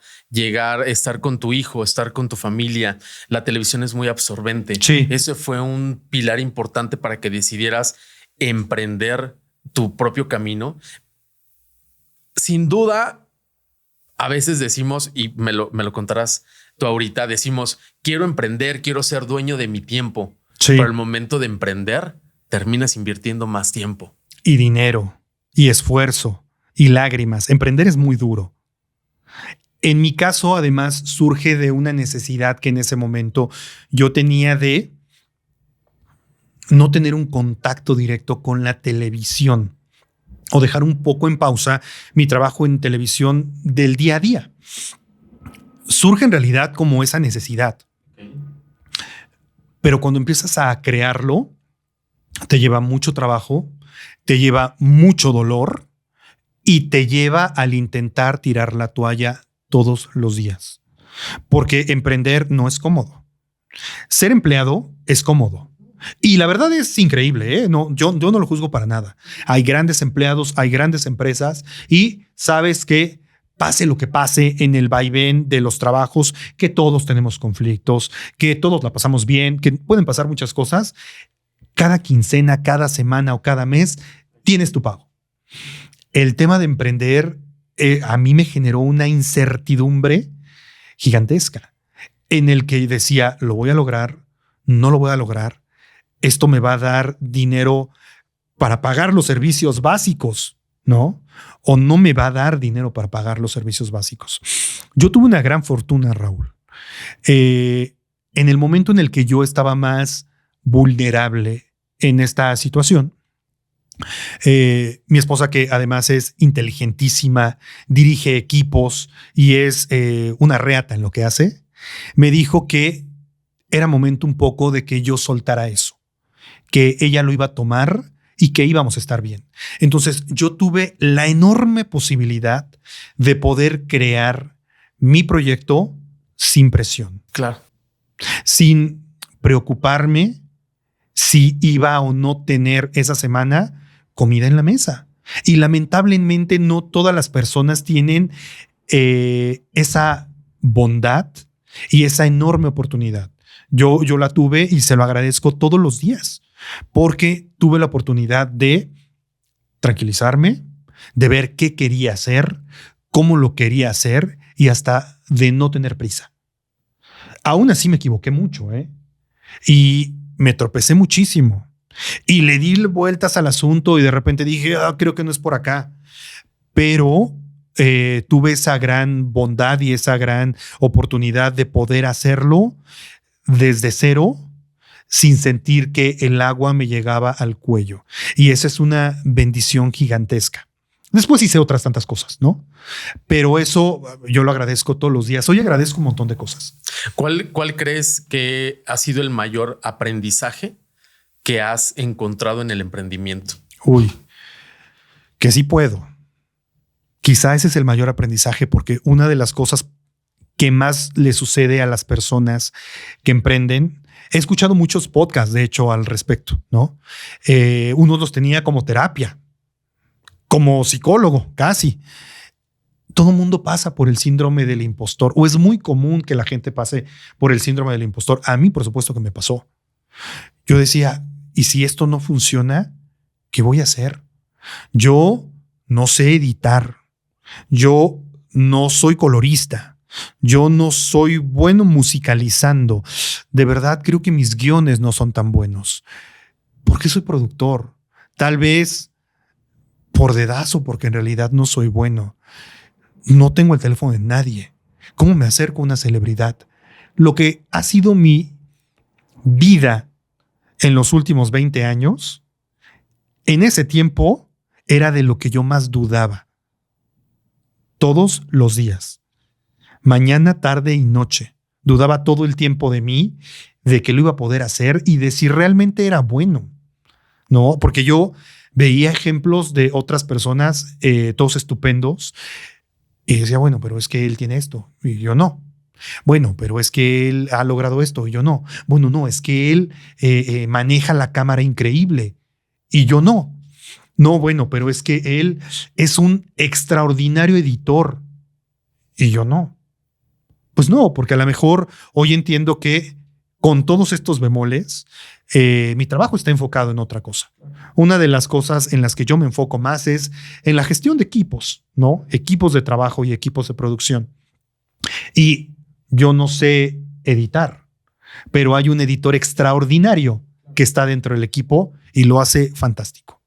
S1: estar con tu hijo, estar con tu familia. La televisión es muy absorbente.
S2: Sí.
S1: Ese fue un pilar importante para que decidieras emprender tu propio camino. Sin duda, a veces decimos, y me lo contarás tú ahorita, decimos, quiero emprender, quiero ser dueño de mi tiempo.
S2: Sí.
S1: Pero al momento de emprender, terminas invirtiendo más tiempo.
S2: Y dinero, y esfuerzo, y lágrimas. Emprender es muy duro. En mi caso, además, surge de una necesidad que en ese momento yo tenía de no tener un contacto directo con la televisión o dejar un poco en pausa mi trabajo en televisión del día a día. Surge en realidad como esa necesidad. Pero cuando empiezas a crearlo, te lleva mucho trabajo, te lleva mucho dolor y te lleva al intentar tirar la toalla todos los días. Porque emprender no es cómodo. Ser empleado es cómodo. Y la verdad es increíble, ¿eh? No, yo no lo juzgo para nada. Hay grandes empleados, hay grandes empresas y sabes que pase lo que pase en el vaivén de los trabajos, que todos tenemos conflictos, que todos la pasamos bien, que pueden pasar muchas cosas. Cada quincena, cada semana o cada mes tienes tu pago. El tema de emprender a mí me generó una incertidumbre gigantesca en el que decía, lo voy a lograr, no lo voy a lograr. Esto me va a dar dinero para pagar los servicios básicos, ¿no? O no me va a dar dinero para pagar los servicios básicos. Yo tuve una gran fortuna, Raúl. En el momento en el que yo estaba más vulnerable en esta situación, mi esposa, que además es inteligentísima, dirige equipos y es una reata en lo que hace, me dijo que era momento un poco de que yo soltara eso, que ella lo iba a tomar y que íbamos a estar bien. Entonces yo tuve la enorme posibilidad de poder crear mi proyecto sin presión.
S1: Claro.
S2: Sin preocuparme si iba o no tener esa semana comida en la mesa. Y lamentablemente no todas las personas tienen esa bondad y esa enorme oportunidad. Yo la tuve y se lo agradezco todos los días porque tuve la oportunidad de tranquilizarme, de ver qué quería hacer, cómo lo quería hacer y hasta de no tener prisa. Aún así me equivoqué mucho, y me tropecé muchísimo y le di vueltas al asunto y de repente dije, creo que no es por acá. Pero tuve esa gran bondad y esa gran oportunidad de poder hacerlo desde cero sin sentir que el agua me llegaba al cuello. Y esa es una bendición gigantesca. Después hice otras tantas cosas, ¿no? Pero eso yo lo agradezco todos los días. Hoy agradezco un montón de cosas.
S1: ¿Cuál crees que ha sido el mayor aprendizaje que has encontrado en el emprendimiento?
S2: Uy, que sí puedo. Quizá ese es el mayor aprendizaje, porque una de las cosas que más le sucede a las personas que emprenden, he escuchado muchos podcasts, de hecho, al respecto, ¿no? Uno los tenía como terapia, como psicólogo, casi. Todo mundo pasa por el síndrome del impostor, o es muy común que la gente pase por el síndrome del impostor. A mí, por supuesto que me pasó. Yo decía, ¿y si esto no funciona? ¿Qué voy a hacer? Yo no sé editar. Yo no soy colorista. Yo no soy bueno musicalizando. De verdad, creo que mis guiones no son tan buenos. ¿Por qué soy productor? Tal vez por dedazo, porque en realidad no soy bueno. No tengo el teléfono de nadie. ¿Cómo me acerco a una celebridad? Lo que ha sido mi vida en los últimos 20 años, en ese tiempo era de lo que yo más dudaba. Todos los días. Mañana, tarde y noche. Dudaba todo el tiempo de mí, de que lo iba a poder hacer y de si realmente era bueno. No, porque yo veía ejemplos de otras personas, todos estupendos, y decía, bueno, pero es que él tiene esto y yo no. Bueno, pero es que él ha logrado esto y yo no. Bueno, no, es que él maneja la cámara increíble y yo no. No, bueno, pero es que él es un extraordinario editor y yo no. Pues no, porque a lo mejor hoy entiendo que con todos estos bemoles, mi trabajo está enfocado en otra cosa. Una de las cosas en las que yo me enfoco más es en la gestión de equipos, ¿no? Equipos de trabajo y equipos de producción. Y yo no sé editar, pero hay un editor extraordinario que está dentro del equipo y lo hace fantástico.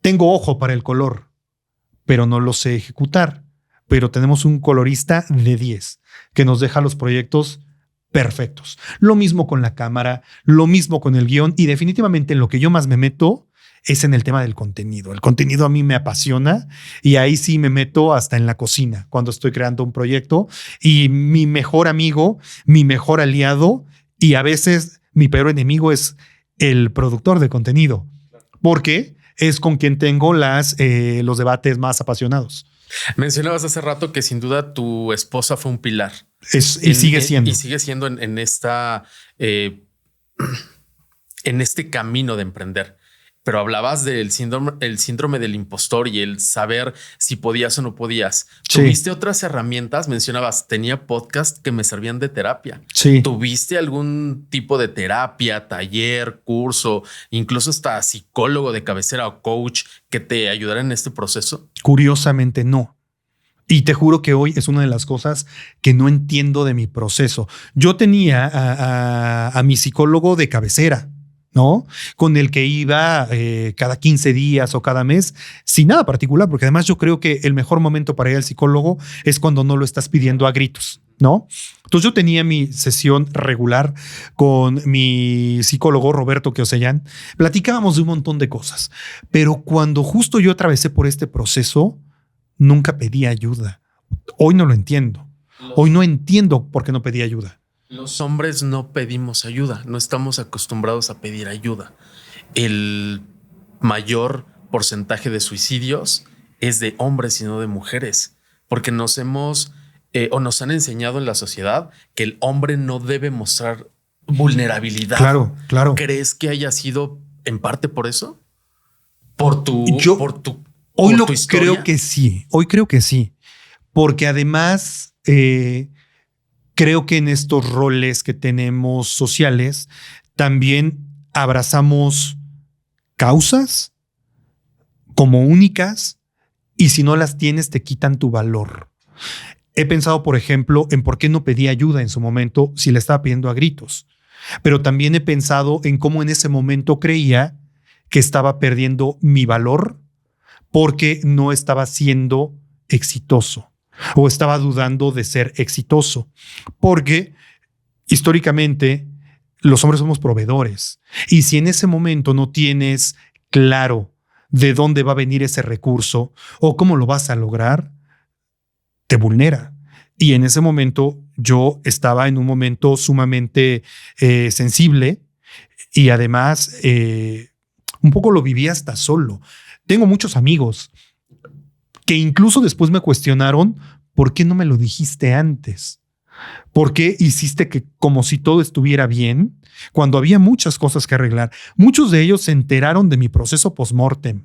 S2: Tengo ojo para el color, pero no lo sé ejecutar. Pero tenemos un colorista de 10 que nos deja los proyectos perfectos. Lo mismo con la cámara, lo mismo con el guión y definitivamente en lo que yo más me meto es en el tema del contenido. El contenido a mí me apasiona y ahí sí me meto hasta en la cocina cuando estoy creando un proyecto y mi mejor amigo, mi mejor aliado y a veces mi peor enemigo es el productor de contenido porque es con quien tengo los debates más apasionados.
S1: Mencionabas hace rato que sin duda tu esposa fue un pilar.
S2: Sigue siendo.
S1: Y sigue siendo en este camino de emprender. Pero hablabas del síndrome del impostor y el saber si podías o no podías. Sí. ¿Tuviste otras herramientas? Mencionabas, tenía podcast que me servían de terapia.
S2: Sí.
S1: ¿Tuviste algún tipo de terapia, taller, curso, incluso hasta psicólogo de cabecera o coach que te ayudara en este proceso?
S2: Curiosamente no. Y te juro que hoy es una de las cosas que no entiendo de mi proceso. Yo tenía a mi psicólogo de cabecera, ¿no? Con el que iba cada 15 días o cada mes, sin nada particular, porque además yo creo que el mejor momento para ir al psicólogo es cuando no lo estás pidiendo a gritos, ¿no? Entonces yo tenía mi sesión regular con mi psicólogo Roberto Queosellán. Platicábamos de un montón de cosas, pero cuando justo yo atravesé por este proceso, nunca pedí ayuda. Hoy no lo entiendo. Hoy no entiendo por qué no pedí ayuda.
S1: Los hombres no pedimos ayuda, no estamos acostumbrados a pedir ayuda. El mayor porcentaje de suicidios es de hombres y no de mujeres, porque nos hemos o nos han enseñado en la sociedad que el hombre no debe mostrar vulnerabilidad.
S2: Claro.
S1: ¿Crees que haya sido en parte por eso?
S2: Hoy lo creo que sí. Hoy creo que sí. Porque además creo que en estos roles que tenemos sociales también abrazamos causas como únicas y si no las tienes te quitan tu valor. He pensado, por ejemplo, en por qué no pedí ayuda en su momento si le estaba pidiendo a gritos. Pero también he pensado en cómo en ese momento creía que estaba perdiendo mi valor porque no estaba siendo exitoso o estaba dudando de ser exitoso. Porque históricamente los hombres somos proveedores. Y si en ese momento no tienes claro de dónde va a venir ese recurso o cómo lo vas a lograr, te vulnera. Y en ese momento yo estaba en un momento sumamente sensible y además un poco lo viví hasta solo. Tengo muchos amigos que incluso después me cuestionaron ¿por qué no me lo dijiste antes? ¿Por qué hiciste que como si todo estuviera bien cuando había muchas cosas que arreglar? Muchos de ellos se enteraron de mi proceso post-mortem,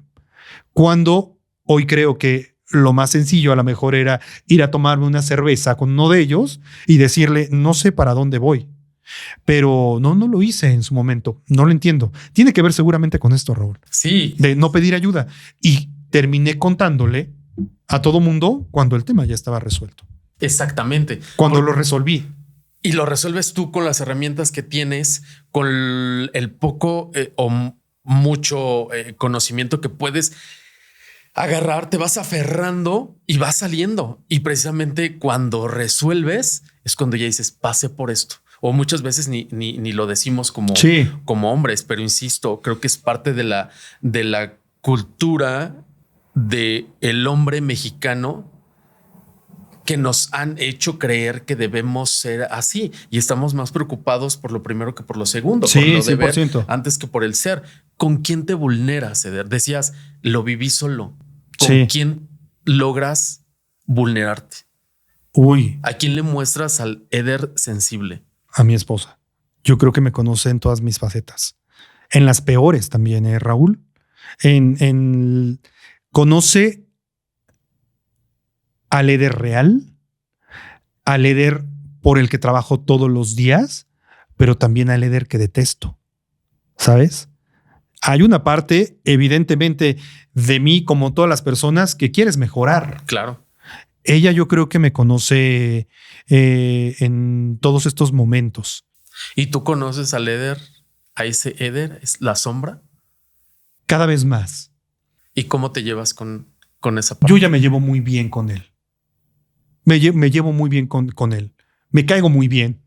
S2: cuando hoy creo que lo más sencillo a lo mejor era ir a tomarme una cerveza con uno de ellos y decirle, no sé para dónde voy. Pero no lo hice en su momento. No lo entiendo. Tiene que ver seguramente con esto, Raúl.
S1: Sí.
S2: De no pedir ayuda. Y terminé contándole a todo mundo cuando el tema ya estaba resuelto.
S1: Exactamente.
S2: Cuando lo resolví.
S1: Y lo resuelves tú con las herramientas que tienes, con el poco o mucho conocimiento que puedes agarrar, te vas aferrando y vas saliendo. Y precisamente cuando resuelves es cuando ya dices, pase por esto. O muchas veces ni lo decimos como hombres, pero insisto, creo que es parte de la cultura de el hombre mexicano que nos han hecho creer que debemos ser así y estamos más preocupados por lo primero que por lo segundo,
S2: sí,
S1: por lo
S2: 100%.
S1: deber antes que por el ser. ¿Con quién te vulneras, Eder? Decías, lo viví solo. ¿Con quién logras vulnerarte?
S2: Uy.
S1: ¿A quién le muestras al Eder sensible?
S2: A mi esposa. Yo creo que me conoce en todas mis facetas. En las peores también, Raúl. Conoce al Eder real, al Eder por el que trabajo todos los días, pero también al Eder que detesto. ¿Sabes? Hay una parte, evidentemente, de mí, como todas las personas, que quieres mejorar.
S1: Claro.
S2: Ella yo creo que me conoce en todos estos momentos.
S1: ¿Y tú conoces al Eder, a ese Eder, es la sombra?
S2: Cada vez más.
S1: ¿Y cómo te llevas con esa parte?
S2: Yo ya me llevo muy bien con él. Me llevo muy bien con él. Me caigo muy bien.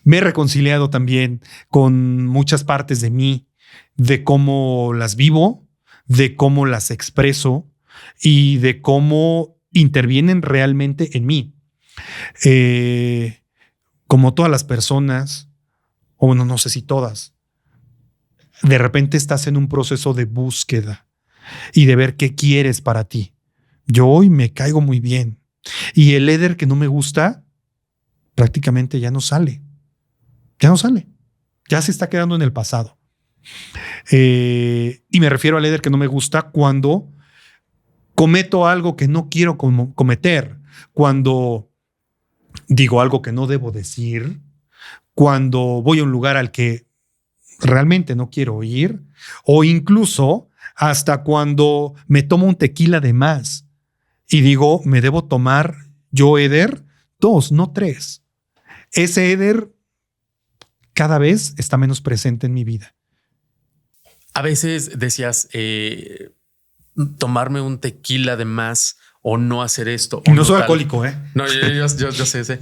S2: Me he reconciliado también con muchas partes de mí, de cómo las vivo, de cómo las expreso y de cómo intervienen realmente en mí. Como todas las personas, o bueno, no sé si todas, de repente estás en un proceso de búsqueda y de ver qué quieres para ti. Yo hoy me caigo muy bien. Y el Eder que no me gusta, prácticamente ya no sale. Ya no sale. Ya se está quedando en el pasado. Y me refiero al Eder que no me gusta cuando cometo algo que no quiero cometer, cuando digo algo que no debo decir, cuando voy a un lugar al que realmente no quiero ir, o incluso hasta cuando me tomo un tequila de más y digo, me debo tomar yo, Eder, 2, no 3. Ese Eder cada vez está menos presente en mi vida.
S1: A veces decías, tomarme un tequila de más o no hacer esto.
S2: No soy alcohólico, ¿eh?
S1: No, yo sé.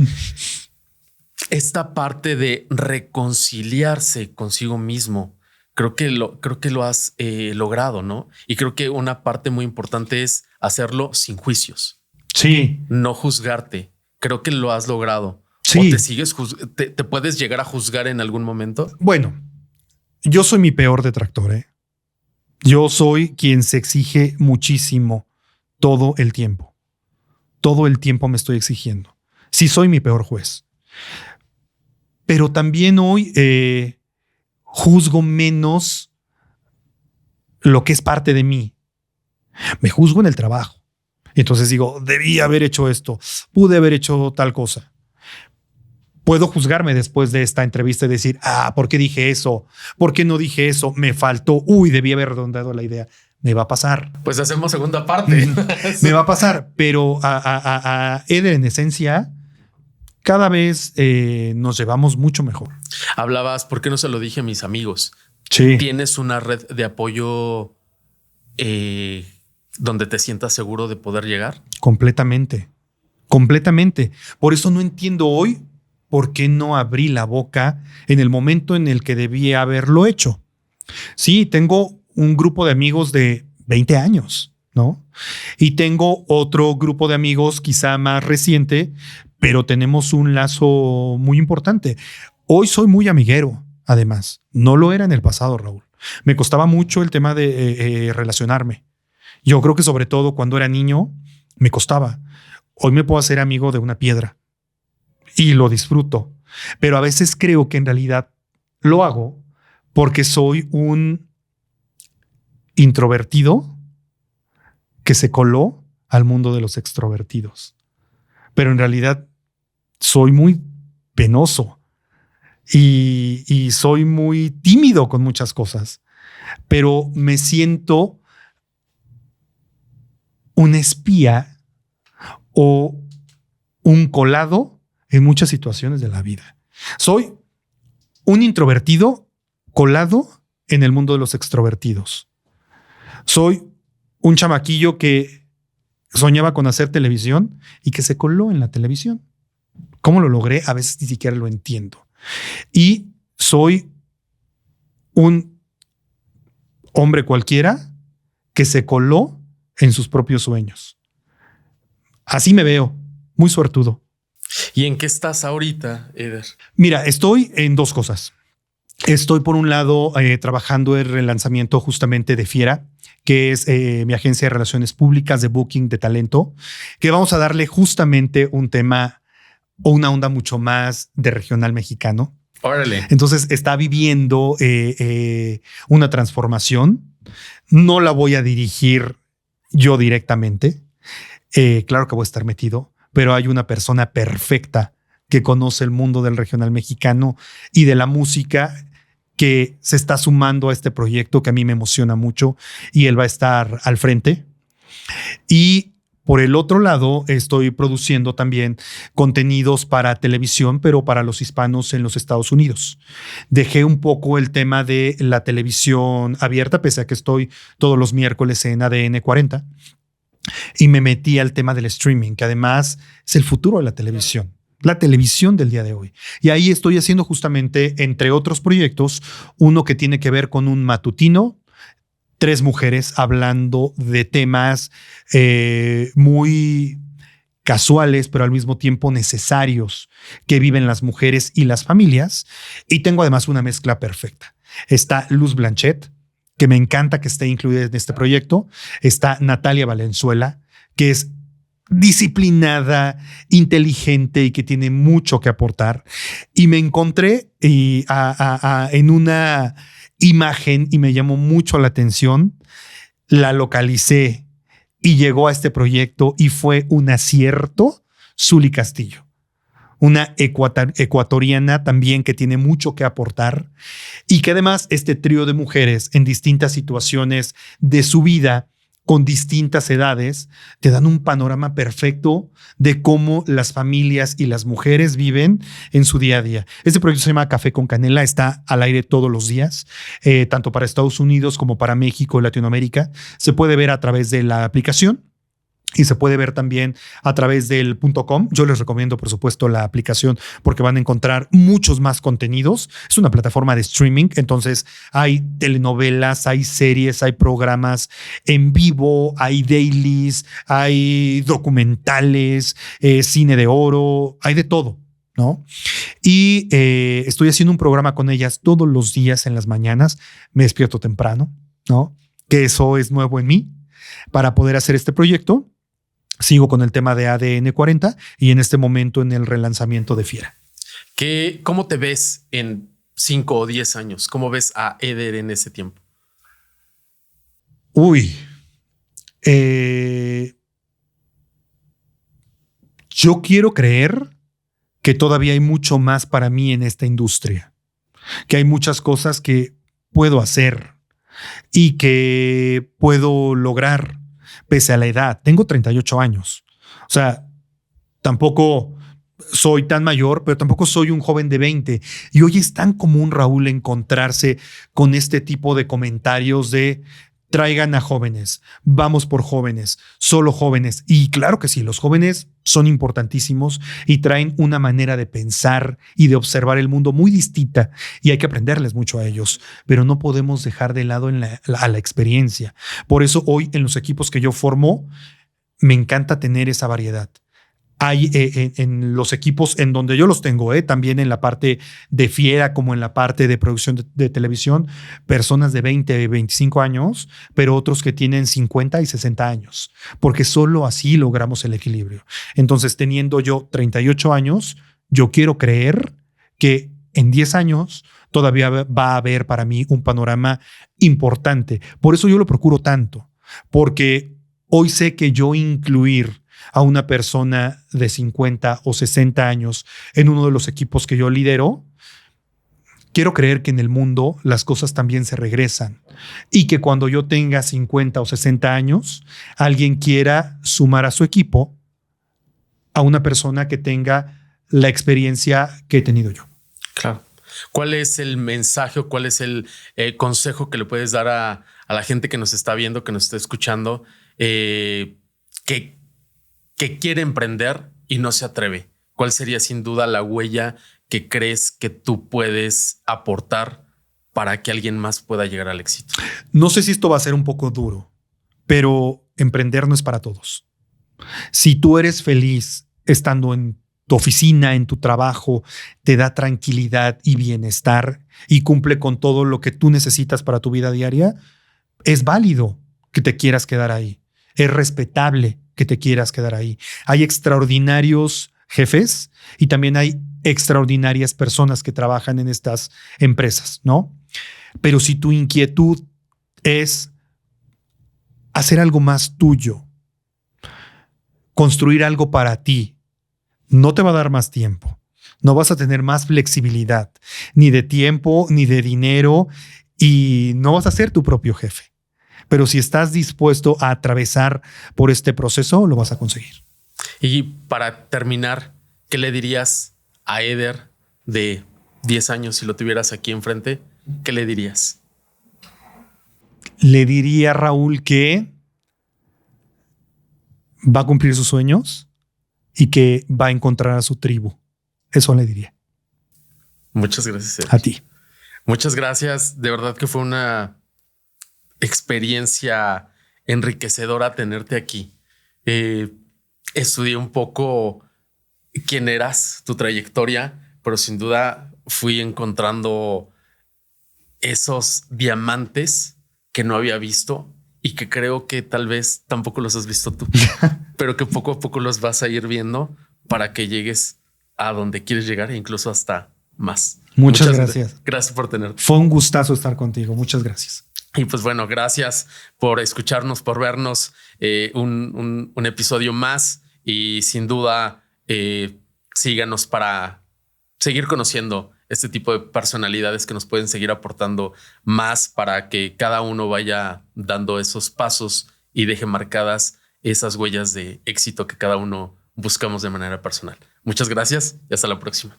S1: Esta parte de reconciliarse consigo mismo, creo que lo has logrado, ¿no? Y creo que una parte muy importante es hacerlo sin juicios.
S2: Sí.
S1: No juzgarte. Creo que lo has logrado.
S2: Sí.
S1: ¿O te sigues te puedes llegar a juzgar en algún momento?
S2: Bueno, yo soy mi peor detractor, ¿eh? Yo soy quien se exige muchísimo todo el tiempo. Todo el tiempo me estoy exigiendo. Sí, soy mi peor juez. Pero también hoy juzgo menos lo que es parte de mí. Me juzgo en el trabajo. Entonces digo, debí haber hecho esto, pude haber hecho tal cosa. Puedo juzgarme después de esta entrevista y decir, ¿por qué dije eso? ¿Por qué no dije eso? Me faltó. Debí haber redondeado la idea. Me va a pasar.
S1: Pues hacemos segunda parte.
S2: Me va a pasar. Pero a Eder, en esencia, cada vez nos llevamos mucho mejor.
S1: Hablabas, ¿por qué no se lo dije a mis amigos?
S2: Sí.
S1: ¿Tienes una red de apoyo donde te sientas seguro de poder llegar?
S2: Completamente. Por eso no entiendo hoy por qué no abrí la boca en el momento en el que debía haberlo hecho. Sí, tengo un grupo de amigos de 20 años, ¿no? Y tengo otro grupo de amigos quizá más reciente, pero tenemos un lazo muy importante. Hoy soy muy amiguero, además. No lo era en el pasado, Raúl. Me costaba mucho el tema de relacionarme. Yo creo que sobre todo cuando era niño me costaba. Hoy me puedo hacer amigo de una piedra y lo disfruto, pero a veces creo que en realidad lo hago porque soy un introvertido que se coló al mundo de los extrovertidos. Pero en realidad soy muy penoso y soy muy tímido con muchas cosas, pero me siento un espía o un colado en muchas situaciones de la vida. Soy un introvertido colado en el mundo de los extrovertidos. Soy un chamaquillo que soñaba con hacer televisión y que se coló en la televisión. ¿Cómo lo logré? A veces ni siquiera lo entiendo. Y soy un hombre cualquiera que se coló en sus propios sueños. Así me veo, muy suertudo.
S1: ¿Y en qué estás ahorita, Eder?
S2: Mira, estoy en dos cosas. Estoy por un lado trabajando en el lanzamiento justamente de Fiera, que es mi agencia de relaciones públicas de booking de talento, que vamos a darle justamente un tema o una onda mucho más de regional mexicano.
S1: Órale.
S2: Entonces está viviendo una transformación. No la voy a dirigir yo directamente. Claro que voy a estar metido, pero hay una persona perfecta que conoce el mundo del regional mexicano y de la música que se está sumando a este proyecto que a mí me emociona mucho y él va a estar al frente. Y por el otro lado, estoy produciendo también contenidos para televisión, pero para los hispanos en los Estados Unidos. Dejé un poco el tema de la televisión abierta, pese a que estoy todos los miércoles en ADN 40, y me metí al tema del streaming, que además es el futuro de la televisión. La televisión del día de hoy. Y ahí estoy haciendo justamente, entre otros proyectos, uno que tiene que ver con un matutino, 3 mujeres hablando de temas muy casuales, pero al mismo tiempo necesarios que viven las mujeres y las familias. Y tengo además una mezcla perfecta. Está Luz Blanchet, que me encanta que esté incluida en este proyecto. Está Natalia Valenzuela, que es disciplinada, inteligente y que tiene mucho que aportar. Y me encontré en una imagen y me llamó mucho la atención. La localicé y llegó a este proyecto y fue un acierto. Zuli Castillo, una ecuatoriana también que tiene mucho que aportar y que además este trío de mujeres en distintas situaciones de su vida, con distintas edades, te dan un panorama perfecto de cómo las familias y las mujeres viven en su día a día. Este proyecto se llama Café con Canela, está al aire todos los días, tanto para Estados Unidos como para México y Latinoamérica. Se puede ver a través de la aplicación y se puede ver también a través del .com. Yo les recomiendo, por supuesto, la aplicación porque van a encontrar muchos más contenidos. Es una plataforma de streaming, entonces hay telenovelas, hay series, hay programas en vivo, hay dailies, hay documentales, cine de oro, hay de todo, ¿no? Y estoy haciendo un programa con ellas todos los días en las mañanas. Me despierto temprano, ¿no? Que eso es nuevo en mí para poder hacer este proyecto. Sigo con el tema de ADN 40 y en este momento en el relanzamiento de Fiera.
S1: ¿Cómo te ves en 5 o 10 años? ¿Cómo ves a Eder en ese tiempo?
S2: Yo quiero creer que todavía hay mucho más para mí en esta industria, que hay muchas cosas que puedo hacer y que puedo lograr pese a la edad. Tengo 38 años. O sea, tampoco soy tan mayor, pero tampoco soy un joven de 20. Y hoy es tan común, Raúl, encontrarse con este tipo de comentarios de traigan a jóvenes, vamos por jóvenes, solo jóvenes. Y claro que sí, los jóvenes son importantísimos y traen una manera de pensar y de observar el mundo muy distinta y hay que aprenderles mucho a ellos, pero no podemos dejar de lado a la experiencia. Por eso hoy en los equipos que yo formo, me encanta tener esa variedad. Hay en los equipos en donde yo los tengo, también en la parte de Fiera como en la parte de producción de televisión, personas de 20, 25 años, pero otros que tienen 50 y 60 años, porque solo así logramos el equilibrio. Entonces, teniendo yo 38 años, yo quiero creer que en 10 años todavía va a haber para mí un panorama importante. Por eso yo lo procuro tanto, porque hoy sé que yo incluir a una persona de 50 o 60 años en uno de los equipos que yo lidero, quiero creer que en el mundo las cosas también se regresan y que cuando yo tenga 50 o 60 años, alguien quiera sumar a su equipo a una persona que tenga la experiencia que he tenido yo.
S1: Claro. ¿Cuál es el mensaje o cuál es el consejo que le puedes dar a la gente que nos está viendo, que nos está escuchando, que quiere emprender y no se atreve? ¿Cuál sería sin duda la huella que crees que tú puedes aportar para que alguien más pueda llegar al éxito?
S2: No sé si esto va a ser un poco duro, pero emprender no es para todos. Si tú eres feliz estando en tu oficina, en tu trabajo, te da tranquilidad y bienestar y cumple con todo lo que tú necesitas para tu vida diaria, es válido que te quieras quedar ahí. Es respetable que te quieras quedar ahí. Hay extraordinarios jefes y también hay extraordinarias personas que trabajan en estas empresas, ¿no? Pero si tu inquietud es hacer algo más tuyo, construir algo para ti, no te va a dar más tiempo. No vas a tener más flexibilidad, ni de tiempo, ni de dinero, y no vas a ser tu propio jefe. Pero si estás dispuesto a atravesar por este proceso, lo vas a conseguir.
S1: Y para terminar, ¿qué le dirías a Eder de 10 años si lo tuvieras aquí enfrente? ¿Qué le dirías?
S2: Le diría a Raúl que va a cumplir sus sueños y que va a encontrar a su tribu. Eso le diría.
S1: Muchas gracias, Eder.
S2: A ti.
S1: Muchas gracias. De verdad que fue una experiencia enriquecedora tenerte aquí. Estudié un poco quién eras, tu trayectoria, pero sin duda fui encontrando esos diamantes que no había visto y que creo que tal vez tampoco los has visto tú, pero que poco a poco los vas a ir viendo para que llegues a donde quieres llegar e incluso hasta más.
S2: Muchas gracias.
S1: Gracias por tenerte.
S2: Fue un gustazo estar contigo. Muchas gracias.
S1: Y pues bueno, gracias por escucharnos, por vernos un episodio más y sin duda síganos para seguir conociendo este tipo de personalidades que nos pueden seguir aportando más para que cada uno vaya dando esos pasos y deje marcadas esas huellas de éxito que cada uno buscamos de manera personal. Muchas gracias y hasta la próxima.